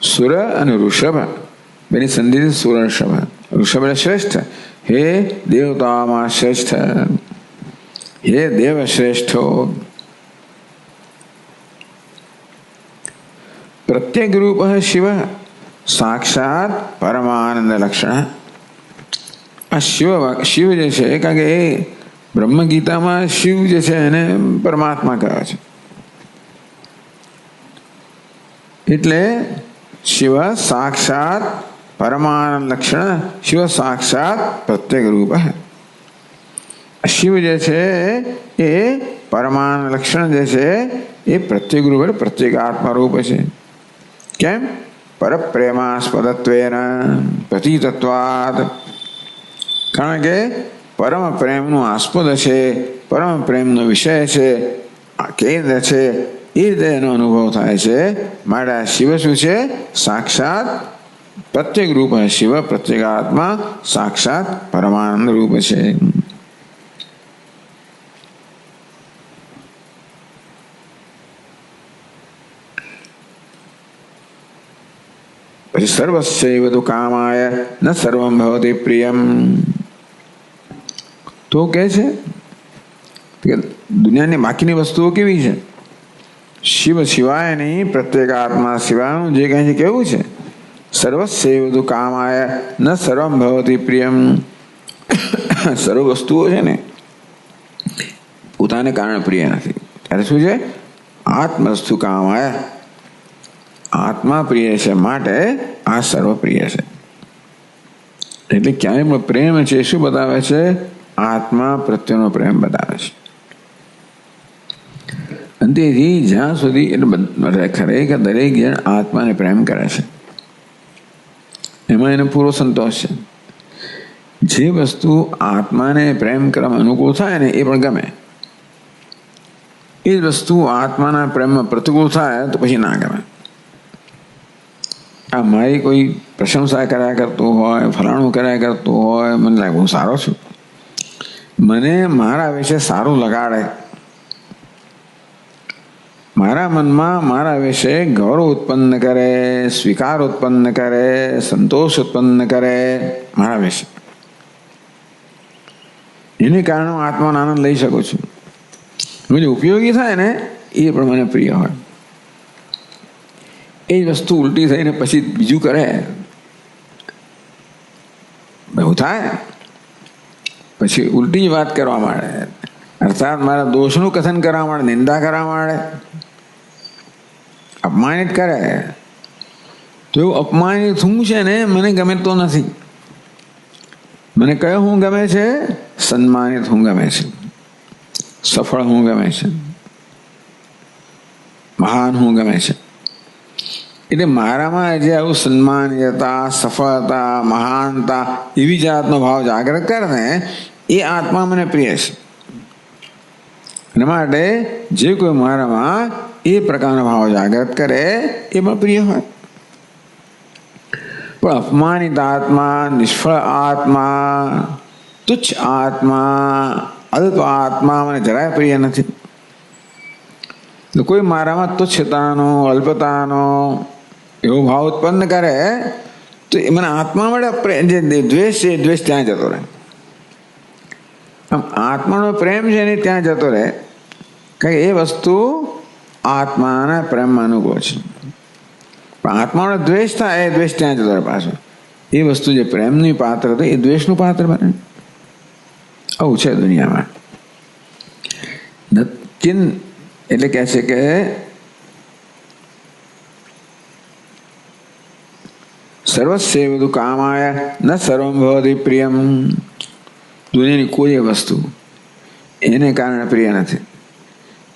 સુર અને ઋષભ બેની સંધિ સુરષભ. ઋષભ એટલે શ્રેષ્ઠ, હે દેવતાઓમાં શ્રેષ્ઠ, હે દેવ શ્રેષ્ઠો. પ્રત્યેક રૂપ શિવ સાક્ષાત પરમાનંદ લક્ષણ. આ શિવ જે છે, કારણ કે એ બ્રહ્મ ગીતામાં શિવ જે છે એને પરમાત્મા કહે છે. એટલે શિવ સાક્ષાત પરમાનંદ લક્ષણ, શિવ સાક્ષાત પ્રત્યેક રૂપ. શિવ જે છે એ પરમાનંદ લક્ષણ જે છે એ પ્રત્યેક રૂપ એટલે પ્રત્યેક આત્મા રૂપ છે. કેમ? પરપ્રેમાસ્પદત્વેન પ્રતીતત્વાદ. કારણ કે પરમ પ્રેમનું આસ્પદ છે, પરમ પ્રેમનો વિષય છે, કેન્દ્ર છે, એ રીતે એનો અનુભવ થાય છે. માટે શિવ શું છે? સાક્ષાત પ્રત્યેક રૂપ શિવ, પ્રત્યેક આત્મા સાક્ષાત પરમાનંદ રૂપ છે. પછી સર્વસ્યૈવ તુ કામાય ન સર્વમ ભવતિ પ્રિયમ. તો કે છે કે દુનિયાની બાકીની વસ્તુઓ કેવી છે? શિવ સિવાયની પ્રત્યેક આત્મા સિવાયનું જે કહે છે કેવું છે? સર્વસ્યૈવ તુ કામાય ન સર્વમ ભવતિ પ્રિયમ. સર્વ વસ્તુઓ છે ને પોતાને કારણે પ્રિય નથી. ત્યારે શું છે? આત્મસ્તુ કામાય, આત્મા પ્રિય છે માટે આ સર્વ પ્રિય છે. એટલે ક્યાંય પણ પ્રેમ છે શું બતાવે છે? આત્મા પ્રત્યેનો પ્રેમ બતાવે છે. અને તેથી જ્યાં સુધી એટલે ખરેખર દરેક જણ આત્માને પ્રેમ કરે છે એમાં એને પૂરો સંતોષ છે. જે વસ્તુ આત્માને પ્રેમ કરવામાં અનુકૂળ થાય ને એ પણ ગમે. એ જ વસ્તુ આત્માના પ્રેમમાં પ્રતિકૂળ થાય તો પછી ના ગમે. આ મારી કોઈ પ્રશંસા કર્યા કરતું હોય, ફલાણું કર્યા કરતું હોય, મને લાગે હું સારો છું, મને મારા વિશે સારું લગાડે, મારા મનમાં મારા વિશે ગૌરવ ઉત્પન્ન કરે, સ્વીકાર ઉત્પન્ન કરે, સંતોષ ઉત્પન્ન કરે મારા વિશે, એને કારણે હું આત્માનો આનંદ લઈ શકું છું. જે ઉપયોગી થાય ને એ પણ મને પ્રિય હોય. એ જ વસ્તુ ઉલટી થઈને પછી બીજું કરે બહુ થાય, પછી ઉલટી વાત કરવા માંડે, અર્થાત મારા દોષનું કથન કરવા માંડે, નિંદા કરવા માંડે, અપમાનિત કરે. તો એવું અપમાનિત હું છે ને મને ગમે તો નથી. મને કયો હું ગમે છે? સન્માનિત હું ગમે છે, સફળ હું ગમે છે, મહાન હું ગમે છે. એટલે મારામાં જે આવું સન્માનીયતા, સફળતા, મહાનતા એવી જાતનો ભાવ જાગૃત કરે ને એ આત્મા મને પ્રિય છે. એના માટે જે કોઈ મારામાં એ પ્રકારનો ભાવ જાગૃત કરે એ પણ પ્રિય હોય. પણ અપમાનિત આત્મા, નિષ્ફળ આત્મા, તુચ્છ આત્મા, અલ્પ આત્મા મને જરાય પ્રિય નથી. કોઈ મારામાં તુચ્છતાનો, અલ્પતાનો એવો ભાવ ઉત્પન્ન કરે તો એ મને આત્મા માટે જે દ્વેષ છે દ્વેષ ત્યાં જતો રહે. આમ આત્માનો પ્રેમ છે ને ત્યાં જતો રહે, કારણ કે એ વસ્તુ આત્માના પ્રેમમાં અનુકૂળ છે. પણ આત્માનો દ્વેષ થાય એ દ્વેષ ત્યાં જતો રહે પાછો. એ વસ્તુ જે પ્રેમની પાત્ર હતી એ દ્વેષનું પાત્ર બને. આવું છે દુનિયામાં. એટલે કહે છે કે સર્વસ્યૈવ તુ કામાય ન સર્વમ ભવતિ પ્રિયમ. દુનિયાની કોઈ વસ્તુ એને કારણે પ્રિય નથી.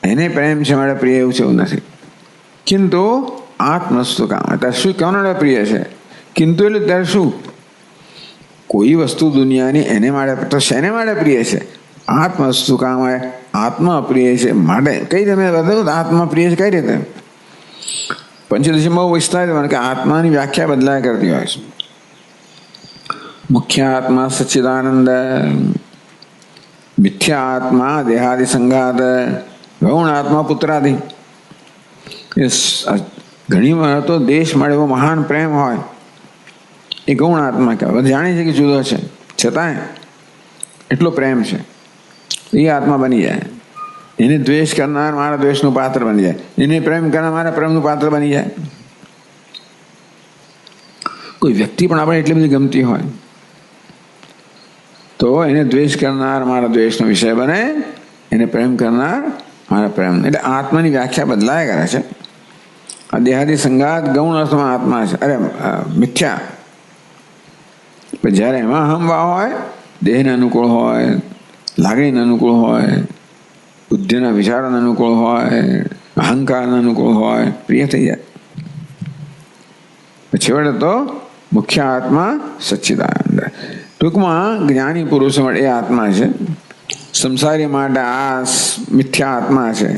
એને પ્રેમ છે માટે પ્રિય એવું છે એવું નથી. કિંતુ આત્મસ્તુ કામ, ત્યારે શું કોને પ્રિય છે? કિંતુ એટલે ત્યારે શું? કોઈ વસ્તુ દુનિયાની એને માટે તો શેને માટે પ્રિય છે? આત્મસ્તુ કામાય, આત્મા પ્રિય છે માટે. કઈ તમે બતાવો આત્મા પ્રિય છે કઈ રીતે? પંચદશીમાં બહુ વિસ્તાર કે આત્માની વ્યાખ્યા બદલાયા કરતી હોય છે. મુખ્ય આત્મા સચ્ચિદાનંદ, મિથ્યા આત્મા દેહાદિ સંઘાત, ગૌણ આત્મા પુત્રાદિ. ઘણી વાર તો દેશ મળે એવો મહાન પ્રેમ હોય એ ગૌણ આત્મા કહેવાય. જાણે છે કે જુદો છે છતાંય એટલો પ્રેમ છે, એ આત્મા બની જાય. એને દ્વેષ કરનાર મારા દ્વેષનું પાત્ર બની જાય, એને પ્રેમ કરનાર મારા પ્રેમનું પાત્ર બની જાય. કોઈ વ્યક્તિ પણ આપણે એટલી બધી ગમતી હોય તો એને દ્વેષ કરનાર મારા દ્વેષનો વિષય બને, એને પ્રેમ કરનાર મારા પ્રેમ. એટલે આત્માની વ્યાખ્યા બદલાયા કરે છે. આ દેહાદી સંગાત ગૌણ અર્થમાં આત્મા છે, અરે મિથ્યા. પણ જ્યારે એમાં અહમભાવ હોય, દેહને અનુકૂળ હોય, લાગણીને અનુકૂળ હોય, બુદ્ધિના વિચારોને અનુકૂળ હોય, અહંકારને અનુકૂળ હોય, પ્રિય થઈ જાય. છેવટે તો મુખ્ય આત્મા સચ્ચિદાનંદ. ટૂંકમાં જ્ઞાની પુરુષો માટે એ આત્મા છે. સંસારી માટે આ મિથ્યા આત્મા છે.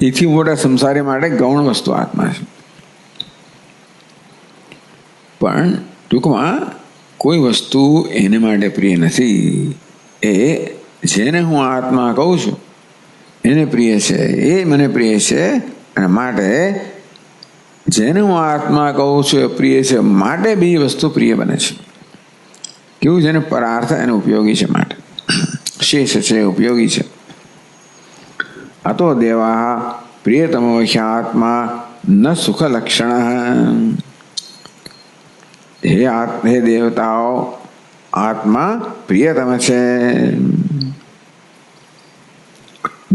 એથી મોટા સંસારી માટે ગૌણ વસ્તુ આત્મા છે. પણ ટૂંકમાં કોઈ વસ્તુ એને માટે પ્રિય નથી. એ જેને હું આત્મા કહું છું એને પ્રિય છે, એ મને પ્રિય છે. અને માટે જેને હું આત્મા કહું છું એ પ્રિય છે, માટે બીજી વસ્તુ પ્રિય બને છે. કેવું છે? એને પરાર્થ એને ઉપયોગી છે, માટે શેષ છે, ઉપયોગી છે. આ તો દેવા પ્રિયતમો આત્મા ન સુખ લક્ષણ. હે દેવતાઓ, આત્મા પ્રિયતમ છે.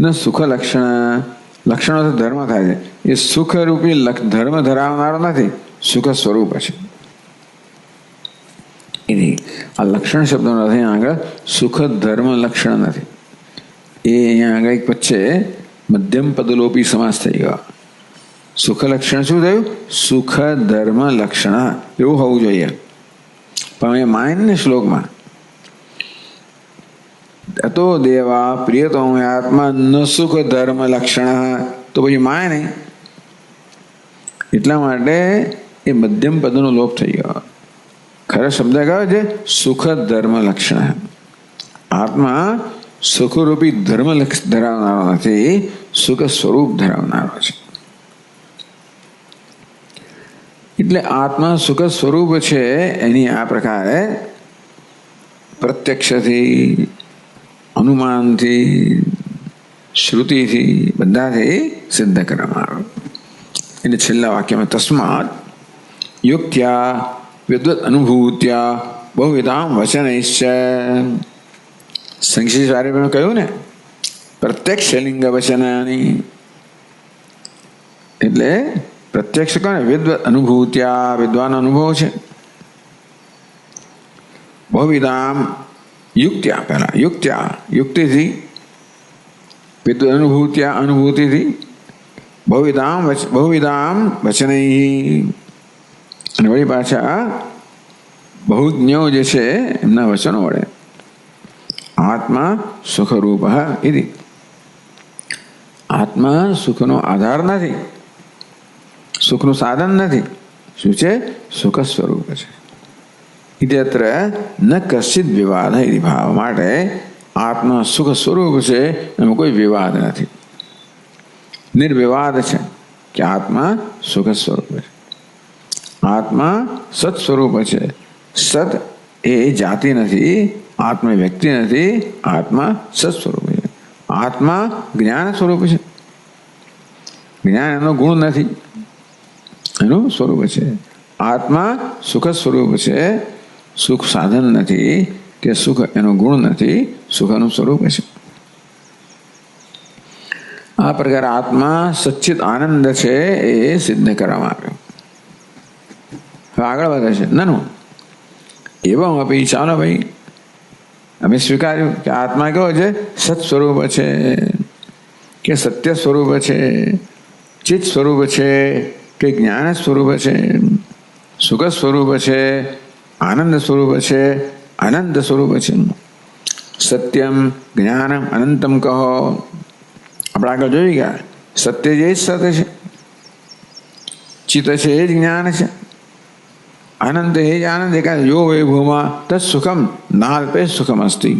ન સુખ લક્ષણ. લક્ષણો તો ધર્મ થાય છે. એ સુખરૂપી ધર્મ ધરાવનારો નથી, સુખ સ્વરૂપ છે. આ લક્ષણ શબ્દનો નથી આગળ સુખ ધર્મ લક્ષણ નથી. એ અહીંયા આગળ એક વચ્ચે મધ્યમ પદલોપી સમાસ થઈ ગયો. સુખ લક્ષણ શું થયું? સુખ ધર્મ લક્ષણ એવું હોવું જોઈએ. પણ એ માયને શ્લોકમાં તો દેવા પ્રિયતમ આત્મા ન સુખ ધર્મ લક્ષણ, તો પછી માય નહીં. એટલા માટે એ મધ્યમ પદનો લોપ થઈ ગયો. ખરો શબ્દ કયો છે? સુખ ધર્મ લક્ષણ. આત્મા સુખરૂપી ધર્મ ધરાવનારો નથી, સુખ સ્વરૂપ ધરાવનારો છે. એટલે આત્મા સુખ સ્વરૂપ છે. એની આ પ્રકારે પ્રત્યક્ષથી, અનુમાનથી, શ્રુતિથી, બધાથી સિદ્ધ કરવામાં આવે. એટલે છેલ્લા વાક્યમાં તસ્માત યુક્ત્યા વિદ્વત અનુભૂત્યા બહુવિધામ વચનૈશ્ચ. સંક્ષિપ્ત કહ્યું ને, પ્રત્યક્ષ લિંગ વચનાની. એટલે પ્રત્યક્ષ કોને? વિદ્વત અનુભૂત્યા, વિદ્વાન અનુભવ છે. બહુવિધામ યુક્ત્યા, પહેલા યુક્ત્યા યુક્તિથી, વિદ્વત અનુભૂત્યા અનુભૂતિથી, બહુવિધામ વચનૈ. અને વળી પાછા બહુજ્ઞો જે છે એમના વચનો વડે. આત્મા સુખરૂપ ઇતિ. આત્મા સુખનો આધાર નથી, સુખનું સાધન નથી. શું છે? સુખ સ્વરૂપ છે. ઇત્યત્ર ન કશ્ચિત વિવાદ ઇતિ ભાવ. માટે આત્મા સુખ સ્વરૂપ છે, એમાં કોઈ વિવાદ નથી. નિર્વિવાદ છે કે આત્મા સુખ સ્વરૂપ છે. આત્મા સત સ્વરૂપ છે. સત એ જાતિ નથી, આત્મા વ્યક્તિ નથી, આત્મા સત સ્વરૂપ છે. આત્મા જ્ઞાન સ્વરૂપ છે. જ્ઞાન એનો ગુણ નથી, એનું સ્વરૂપ છે. આત્મા સુખ સ્વરૂપ છે, સુખ સાધન નથી કે સુખ એનો ગુણ નથી, સુખ એનું સ્વરૂપ છે. આ પ્રકારે આત્મા સચ્ચિત આનંદ છે એ સિદ્ધ કરવામાં આવ્યો. હવે આગળ વધે છે. નનું એવમ અપી, ચાલો ભાઈ અમે સ્વીકાર્યું કે આત્મા કેવો છે? સત સ્વરૂપ છે, કે સત્ય સ્વરૂપ છે, ચિત્ત સ્વરૂપ છે, કે જ્ઞાન સ્વરૂપ છે, સુખ સ્વરૂપ છે, આનંદ સ્વરૂપ છે, અનંત સ્વરૂપ છે. સત્યમ જ્ઞાનમ અનંતમ કહો. આપણે આગળ જોઈ ગયા, સત્ય જે જ સત્ય છે, ચિત્ત છે એ જ જ્ઞાન છે, આનંદ એ જ આનંદ. યો વે ભૂમા તત્ સુખમ નાલ્પે સુખમ અસ્તિ.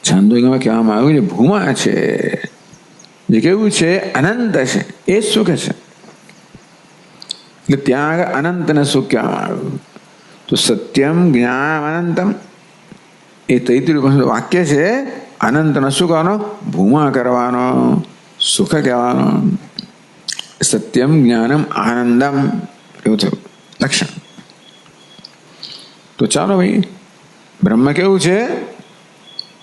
છાંદોગ્યમાં કહેવામાં આવ્યું છે ભૂમા છે જે કેવું છે? અનંત છે, એ જ સુખ છે. એટલે ત્યાં આગળ અનંતને સુખ કહેવામાં આવ્યું. તો સત્યમ જ્ઞાન અનંતમ એ 33 વાક્ય છે. અનંતનો શું કહેવાનો? ભૂમા કરવાનો, સુખ કહેવાનો. સત્યમ જ્ઞાનમ આનંદમ એવું થયું લક્ષણ. તો ચાલો ભાઈ, બ્રહ્મ કેવું છે?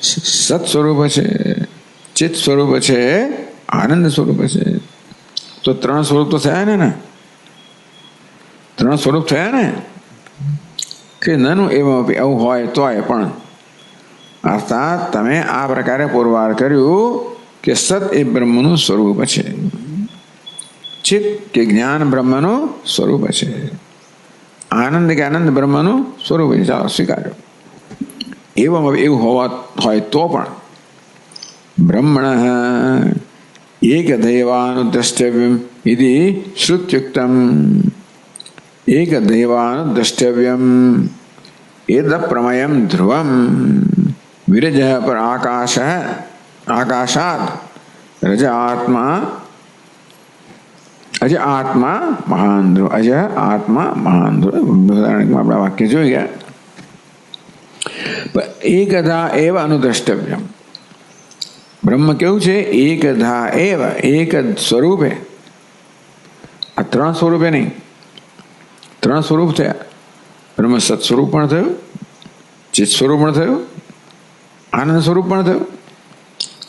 સત સ્વરૂપ છે, ચિત્ત સ્વરૂપ છે, આનંદ સ્વરૂપ છે. તો 3 સ્વરૂપ તો થયા ને? 3 સ્વરૂપ થયા ને? કે નાનું એવું હોય તોય પણ અર્થાત તમે આ પ્રકારે પુરવાર કર્યું કે સત એ બ્રહ્મનું સ્વરૂપ છે, ચિત્ત કે જ્ઞાન બ્રહ્મનું સ્વરૂપ છે, આનંદ કે આનંદ બ્રહ્મનું સ્વરૂપ છે. ચાલો સ્વીકાર્યો. એવું હોય તો પણ બ્રહ્મણ એકદૈવાનુદ્રષ્ટવ્યમ ઇતિ શ્રુત્યુક્તમ. એકદૈવાનુદ્રષ્ટવ્યમ એદ પ્રમયમ ધ્રુવમ વિરજ પર આકાશાદ રજ આત્મા અજ આત્મા મહાન ધ્રુવ. અજ આત્મા મહાન ધ્રુવ. આપણા વાક્ય જોઈ ગયા. એકધા એવ અનુદ્રષ્ટવ્યમ. બ્રહ્મ કેવું છે? એકધા એવ, એક સ્વરૂપે. આ 3 સ્વરૂપે નહીં, 3 સ્વરૂપ થયા. બ્રહ્મ સત સ્વરૂપ પણ થયું, ચિત્ત સ્વરૂપ પણ થયું, આનંદ સ્વરૂપ પણ થયું.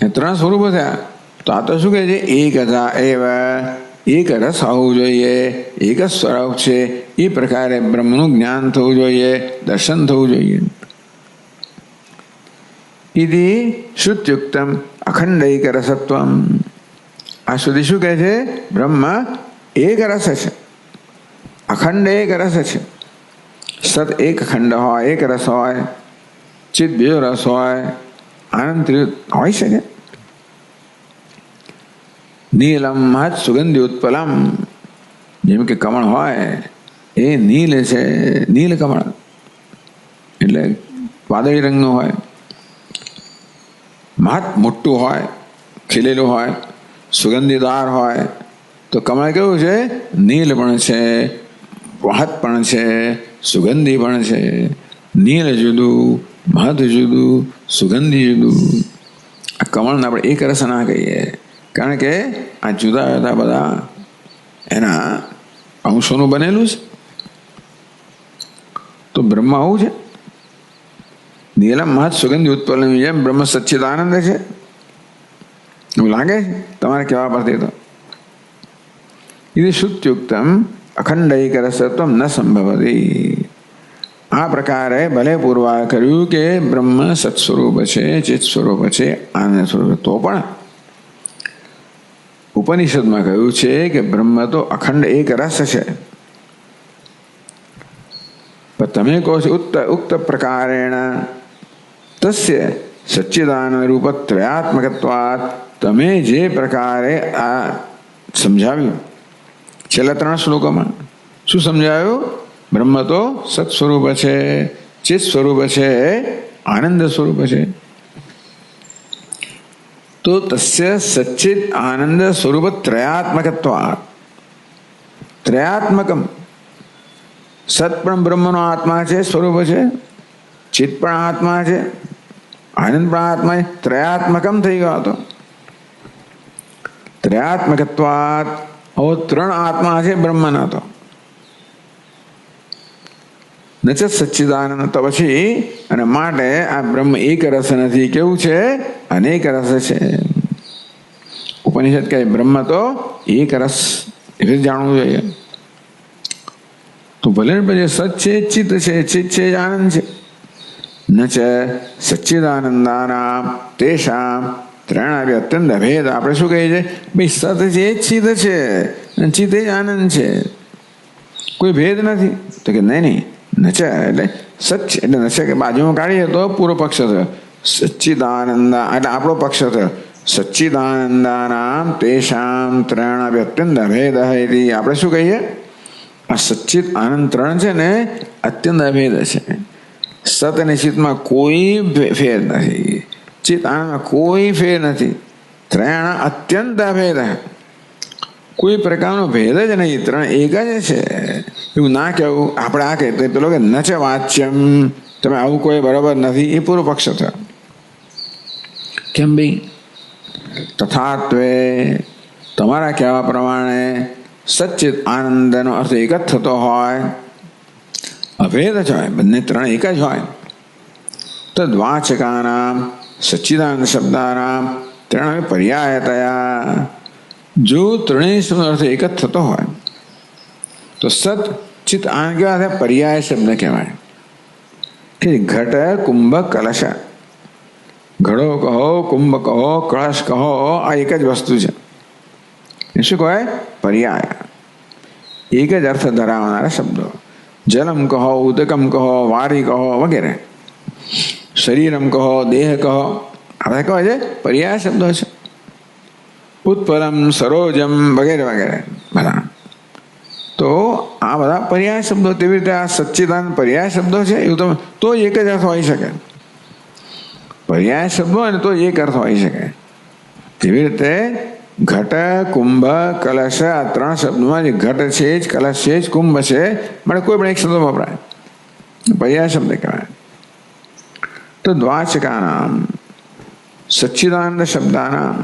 એ 3 સ્વરૂપો થયા. તો આ તો શું કહે છે? એકધા એવ, એક રસ હોવું જોઈએ, એક જ સ્વરૂપ છે. એ પ્રકારે બ્રહ્મનું જ્ઞાન થવું જોઈએ, દર્શન થવું જોઈએ. ઇતિ શ્રુત્યુક્તમ અખંડૈક રસત્વમ. આ સુધી શું કહે છે? બ્રહ્મ એક રસ છે, અખંડ એક રસ છે. સત એક ખંડ હોય, એક રસ હોય, ચિત્ત બીજો રસ હોય, આનંદ હોય શકે. નીલમ મહત સુગંધી ઉત્પલમ. જેમ કે કમળ હોય એ નીલ છે, નીલ કમળ એટલે વાદળી રંગનું હોય. મહત મોટું હોય, ખીલેલું હોય, સુગંધીદાર હોય. તો કમળ કેવું છે? નીલ પણ છે, મહત પણ છે, સુગંધી પણ છે. નીલ જુદું, મહત જુદું, સુગંધી જુદું. આ કમળને આપણે એક રસ ના કહીએ, કારણ કે આ જુદા જુદા બધા એના અંશોનું બનેલું છે. તો બ્રહ્મ આવું છે. નીલમ મહત સુગંધી ઉત્પન્ન. જેમ બ્રહ્મ સચ્ચિદાનંદ છે એવું લાગે છે તમારે કહેવા પરથી? તો ఇది શુદ્ધયુક્તમ અખંડૈક રસત્વમ ન સંભવતી. આ પ્રકારે ભલે પુરવાર કર્યું કે બ્રહ્મ સત્સ્વરૂપ છે, ચિત્ત સ્વરૂપ છે, આનંદ સ્વરૂપ. તો પણ ઉપનિષદમાં કહ્યું છે કે બ્રહ્મ તો અખંડ એક રસ છે. પણ તમે કહો છો ઉક્ત પ્રકારેણ તસ્ય સચ્ચિદાનંદ રૂપ ત્રયાત્મકત્વાત. તમે જે પ્રકારે આ સમજાવ્યું છેલ્લા 3 શ્લોકોમાં, શું સમજાયું? બ્રહ્મ તો સત સ્વરૂપ છે, ચિત્ત સ્વરૂપ છે, આનંદ સ્વરૂપ છે. તો તસ્ય સચ્ચિત આનંદ સ્વરૂપ ત્રયાત્મકત્વાત. ત્રયાત્મકમ. સત પણ બ્રહ્મનો આત્મા છે, સ્વરૂપ છે, ચિત્ત પણ આત્મા છે, આનંદ પણ આત્મા છે. ત્રયાત્મકમ થઈ ગયો હતો. ત્રયાત્મકત્વાત. હવે 3 આત્મા છે બ્રહ્મના. તો નચ સચ્ચિદાનંદ. તો પછી અને માટે આ બ્રહ્મ એક રસ નથી. કેવું છે? અનેક રસ છે. ઉપનિષદ કહે બ્રહ્મ તો એક રસ. એવી જાણવું જોઈએ. તો ભલે પછી સત છે, ચિત્ત છે, ચિત્ત છે, આનંદ છે. ન ચ સચ્ચિદાનંદાનામ તેષામ ત્રણાભી અત્યંત અભેદ. આપણે શું કહીએ છીએ? ભાઈ સત છે એ જ ચિત્ત છે, ચિત્ત એ જ આનંદ છે, કોઈ ભેદ નથી. તો કે નહીં, નચ એટલે સચ એટલે નચ કે બાજુમાં કાઢીએ તો પૂરો પક્ષ થયો. સચ્ચિદાનંદ એટલે આપણો પક્ષ થયો. સચ્ચિદાનંદાનામ તેષામ ત્રણાભી અત્યંત અભેદ. આપણે શું કહીએ? આ સચ્ચિત આનંદ 3 છે ને અત્યંત અભેદ છે. સત અને ચિત્તમાં કોઈ ફેર નથી, ચિત્ત આનંદમાં કોઈ ફેર નથી. ત્રણ અત્યંત અભેદ. કોઈ પ્રકારનો ભેદ જ નહીં, ત્રણ એક જ છે. એવું ના કહેવું આપણે આ કહેતો પેલો કે ન છે વાચ્યમ, તમે આવું કોઈ બરાબર નથી, એ પૂર્વ પક્ષ થયો. કેમ ભાઈ? તથાત્વે તમારા કહેવા પ્રમાણે સચ્ચિત આનંદનો અર્થ એક જ થતો હોય, અભેદ જ હોય, બંને ત્રણ એક જ હોય. તદ્વાચકાનામ સચ્ચિદાનંદ શબ્દાનામ ત્રણ પર્યાયતયા, જો ત્રણેય શબ્દનો અર્થ એક જ થતો હોય તો સત ચિત આનંદ કહેવાય, પર્યાય શબ્દ કહેવાય. કે ઘટ કુંભ કલશ, ઘડો કહો, કુંભ કહો, કળશ કહો, આ એક જ વસ્તુ છે. એ શું કહેવાય? પર્યાય. એક જ અર્થ ધરાવનારા શબ્દો. જલમ કહો, ઉદકમ કહો, વારી કહો વગેરે, શરીરમ કહો, દેહ કહો, આ બધા કહો છે પર્યાય શબ્દો છે. ઉત્પલમ, સરોજમ વગેરે વગેરે બધા. તો આ બધા પર્યાય શબ્દો. તેવી રીતે આ સચ્ચિદાનંદ પર્યાય શબ્દો છે. એવું તો એક જ અર્થ હોઈ શકે. પર્યાય શબ્દો હોય ને તો એક અર્થ હોઈ શકે. તેવી રીતે ઘટ, કુંભ, કલશ, આ ત્રણ શબ્દોમાં જે ઘટ છે જ, કલશ છે જ, કુંભ છે, માટે કોઈ પણ એક શબ્દ વપરાય, પર્યાય શબ્દ કહેવાય. તો દ્વાચકાનામ સચ્ચિદાનંદ શબ્દાનામ,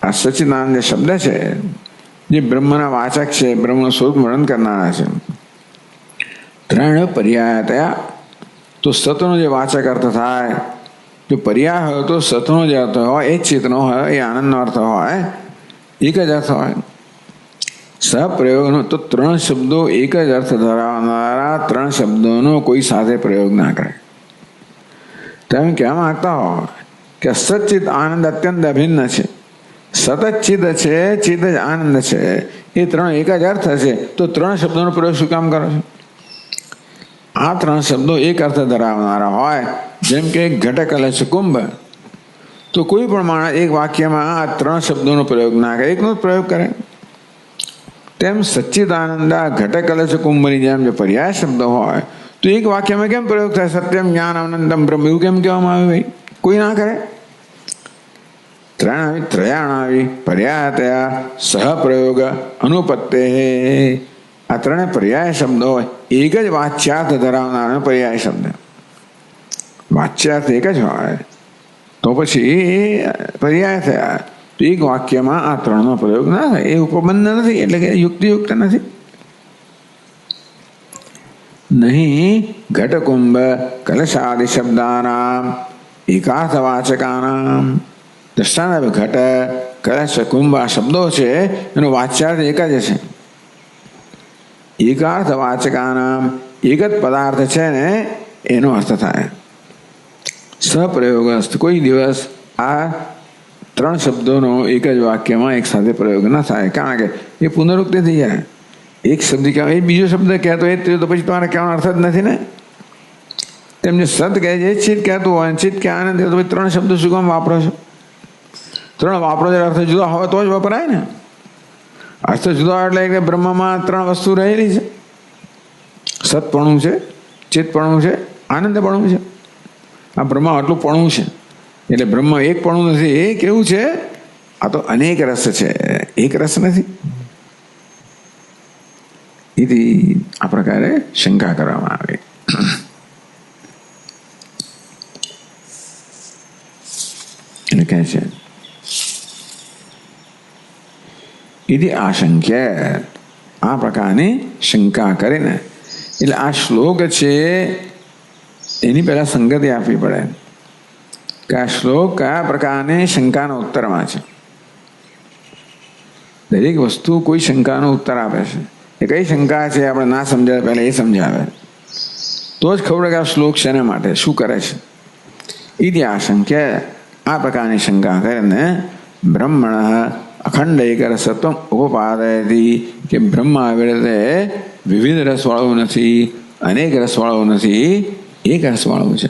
આ સચ્ચિદાનંદ શબ્દ છે જે બ્રહ્મના વાચક છે, બ્રહ્મનું સ્વરૂપ વર્ણન કરનારા છે. ત્રણ પર્યાય થયા તો સતનો જે વાચક અર્થ થાય, જો પર્યાય હોય તો સતનો જે અર્થ હોય એ ચેતનો હોય, એ આનંદનો અર્થ હોય, એક જ અર્થ હોય. સપ્રયોગનો તો ત્રણ શબ્દો એક જ અર્થ ધરાવનારા ત્રણ શબ્દોનો કોઈ સાથે પ્રયોગ ના કરે. તમે કહેવા માંગતા હો કે સચ્ચિત આનંદ અત્યંત અભિન્ન છે, સતત ચિદ છે, ચિદ જ આનંદ છે, એ ત્રણ એક જ અર્થ છે, તો ત્રણ શબ્દોનો પ્રયોગ શું કામ કરો છો? આ ત્રણ શબ્દો એક અર્થ ધરાવનારા હોય, જેમ કે ઘટ, કલશ, કુંભ, તો કોઈ પણ માણસ એક વાક્યમાં આ ત્રણ શબ્દોનો પ્રયોગ ના કરે, એકનો જ પ્રયોગ કરે. તેમ સચ્ચિદાનંદ, ઘટ, કલશ, કુંભની જેમ જે પર્યાય શબ્દો હોય તો એક વાક્યમાં કેમ પ્રયોગ થાય? સત્યમ, જ્ઞાન, અનંતમ બ્રહ્મ, એવું કેમ કહેવામાં આવે? ભાઈ કોઈ ના કરે. ત્રયાણાવી પર્યાયતયા સહપ્રયોગ અનુપત્તે, આ ત્રણે પર્યાય શબ્દો હોય, એક જ વાચ્યાર્થ ધરાવનાર પર્યાય શબ્દ. વાચ્યાર્થ એક જ હોય તો પછી પર્યાય થયા. તો એક વાક્યમાં આ ત્રણનો પ્રયોગ ના થાય, એ ઉપબંધ નથી, એટલે કે યુક્તિયુક્ત નથી. નહીં ઘટ, કુંભ, કલશાદિ શબ્દાનામ એકાર્થવાચકાનામ. દ્રષ્ટાંત ઘટ, કલશ, કુંભ આ શબ્દો છે, એનો વાચ્યાર્થ એક જ છે. એકાર્થવાચકાનામ, એક જ પદાર્થ છે ને એનો અર્થ થાય. સપ્રયોગસ્થ, કોઈ દિવસ આ ત્રણ શબ્દોનો એક જ વાક્યમાં એક સાથે પ્રયોગ ન થાય, કારણ કે એ પુનરુક્તિ થઈ જાય. એક શબ્દ કહેવાય, એ બીજો શબ્દ કહેતો એ તો પછી તમારે કહેવાનો અર્થ જ નથી ને. તેમ જે સત કહે છે, ચિત્ત કહેતું હોય, ચિત્ત કે આનંદ, તો પછી ત્રણ શબ્દો શું કામ વાપરો છો? ત્રણ વાપરો ત્યારે અર્થ જુદા હોય તો જ વપરાય ને. અર્થ જુદા એટલે કે બ્રહ્મમાં ત્રણ વસ્તુ રહેલી છે. સતપણું છે, ચિત્તપણું છે, આનંદપણું છે. આ બ્રહ્મ આટલું પણું છે, એટલે બ્રહ્મ એક પણું નથી. એ કેવું છે? આ તો અનેક રસ છે, એક રસ નથી. એથી આ પ્રકારે શંકા કરવામાં આવે. એટલે કહે છે એથી આશંક્ય, આ પ્રકારની શંકા કરીને, એટલે આ શ્લોક છે એની પહેલા સંગતિ આપવી પડે કે આ શ્લોક કયા પ્રકારની શંકાનો ઉત્તરમાં છે. દરેક વસ્તુ કોઈ શંકાનો ઉત્તર આપે છે. એ કઈ શંકા છે આપણે ના સમજાવે પહેલા એ સમજાવે તો જ ખબર કે આ શ્લોક છે એના માટે શું કરે છે. એથી આશંક્ય, આ પ્રકારની શંકા કરીને બ્રહ્મણ અખંડ એક રસત્વમ ઉપપાદયતી, કે બ્રહ્મ આવી રીતે વિવિધ રસવાળું નથી, અનેક રસવાળું નથી, એક રસવાળું છે.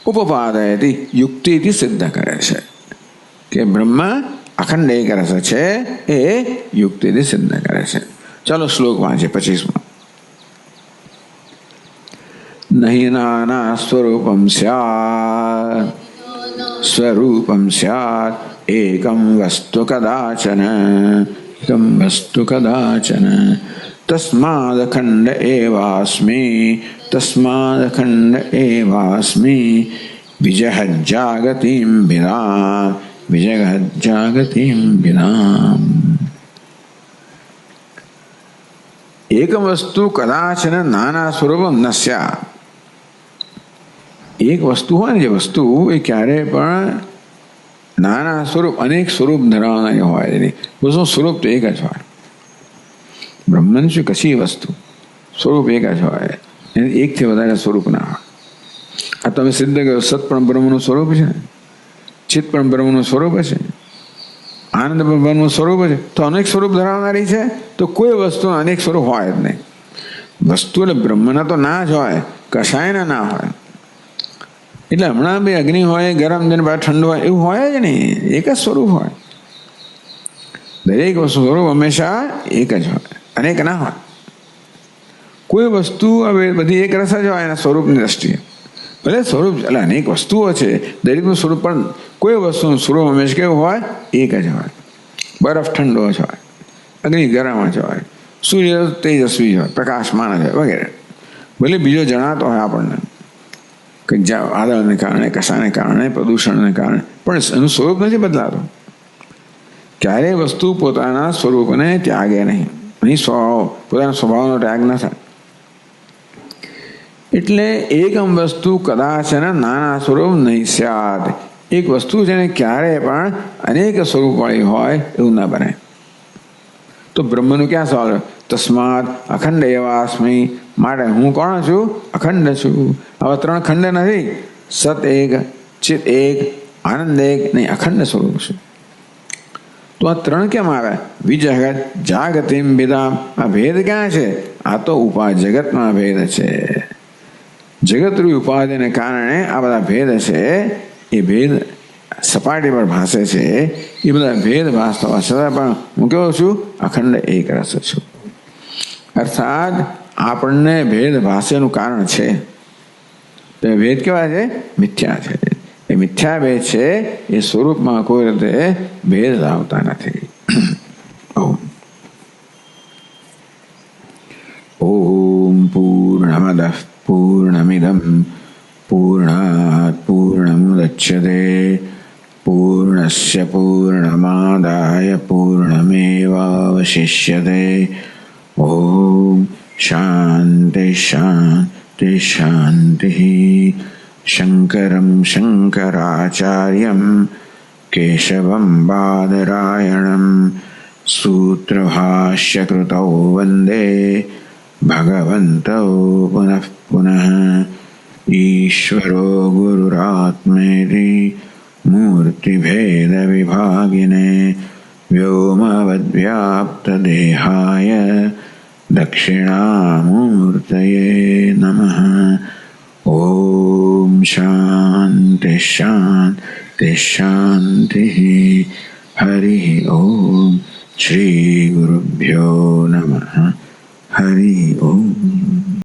ઉપપાદયતી, યુક્તિથી સિદ્ધ કરે છે કે બ્રહ્મ અખંડ એક રસ છે, એ યુક્તિથી સિદ્ધ કરે છે. ચાલો શ્લોક વાંચે 25. નહીં નાના સ્વરૂપમ સ્યાત, સ્વરૂપમ સ્યાત એકમ વસ્તુ કદાચન, एकं वस्तु कदाचन तस्मादखण्ड एवास्मि तस्मादखण्ड एवास्मि विजहज्जागतिं विराम विजहज्जागतिं विराम। एकम वस्तु कदाचन नाना स्वरूप न स्यात्। एक वस्तु હોય ને, જે વસ્તુ એ ક્યારે પણ નાના સ્વરૂપ અનેક સ્વરૂપ ધરાવનારી હોય નહીં. વસ્તુ સ્વરૂપ તો એક જ હોય. બ્રહ્મન શું કશી વસ્તુ સ્વરૂપ એક જ હોય, એને એકથી વધારે સ્વરૂપ ના હોય. આ તમે સિદ્ધ કહ્યું સત પણ બ્રહ્મનું સ્વરૂપ છે, ચિત્ત પણ બ્રહ્મનું સ્વરૂપ છે, આનંદ પણ બ્રહ્મનું સ્વરૂપ છે. તો અનેક સ્વરૂપ ધરાવનારી છે, તો કોઈ વસ્તુ અનેક સ્વરૂપ હોય જ નહીં. વસ્તુ એટલે બ્રહ્મના તો ના જ હોય, કશાયના ના હોય. એટલે હમણાં બી અગ્નિ હોય, ગરમ દિન બાદ ઠંડુ હોય, એવું હોય જ નહીં. એક જ સ્વરૂપ હોય. દરેક વસ્તુ સ્વરૂપ હંમેશા એક જ હોય, અનેક ના હોય. કોઈ વસ્તુ હવે બધી એક રસ જ હોય એના સ્વરૂપની દ્રષ્ટિએ. ભલે સ્વરૂપ એટલે અનેક વસ્તુઓ છે, દરેકનું સ્વરૂપ પણ કોઈ વસ્તુનું સ્વરૂપ હંમેશા કેવું હોય? એક જ હોય. બરફ ઠંડો જ હોય, અગ્નિ ગરમ જ હોય, સૂર્ય તેજસ્વી હોય, પ્રકાશમાન જ હોય વગેરે. ભલે બીજો જણાતો હોય આપણને કે વાદળને કારણે, કશાને કારણે, પ્રદૂષણને કારણે, પણ એનું સ્વરૂપ નથી બદલાતું. ક્યારેય વસ્તુ પોતાના સ્વરૂપને ત્યાગે નહીં. અહીં પોતાના સ્વભાવનો ત્યાગ ન થાય. એટલે એકમ વસ્તુ કદાચ નાના સ્વરૂપ નહીં સ્યાત. એક વસ્તુ છે ને ક્યારેય પણ અનેક સ્વરૂપવાળી હોય એવું ના બને. તો બ્રહ્મનું ક્યાં સવાલ? તસ્માત અખંડ એવાસ્મિ, માટે હું કોણ છું? અખંડ છું. આવા ત્રણ ખંડ નથી. સત એક, ચિત એક, આનંદ એક, નહીં, અખંડ સ્વરૂપ છે. તો આ ત્રણ કેમ આવે? વિજગત જાગતિમ વિદામ. આ ભેદ ક્યાં છે? આ તો જગતમાં ભેદ છે. જગતરૂપી ઉપાધિને કારણે આ બધા ભેદ છે. એ ભેદ સપાટી પર ભાસે છે. એ બધા ભેદ ભાસતા હોવા છતાં પણ હું કેવો છું? અખંડ એક રસ છું. અર્થાત આપણને ભેદ ભાષેનું કારણ છે. તો ભેદ કેવા છે? મિથ્યા છે. એ મિથ્યા ભેદ છે. એ સ્વરૂપમાં કોઈ રીતે ભેદ લાવતા નથી. ઓમ પૂર્ણમદ પૂર્ણમિદમ પૂર્ણાત પૂર્ણમુદચ્યતે પૂર્ણસ્ય પૂર્ણમાદાય પૂર્ણમેવાવશિષ્યતે. ઓમ શાંતિ શાંતિ શાંતિ. શંકરમ શંકરાચાર્યમ કેશવમ બાદરાયણમ સૂત્રભાષ્યકૃતૌ વંદે ભગવन्तौ પુનઃ પુનઃ. ઈશ્વરો ગુરુરાત્મેતિ મૂર્તિભેદવિભાગિને વ્યોમવદ્વ્યાપ્તદેહાય દક્ષિણામૂર્તયે નમઃ. ઓમ શાંતિ શાંતિ શાંતિ. હરિ ઓમ. શ્રી ગુરુભ્યો નમઃ. હરિ ઓમ.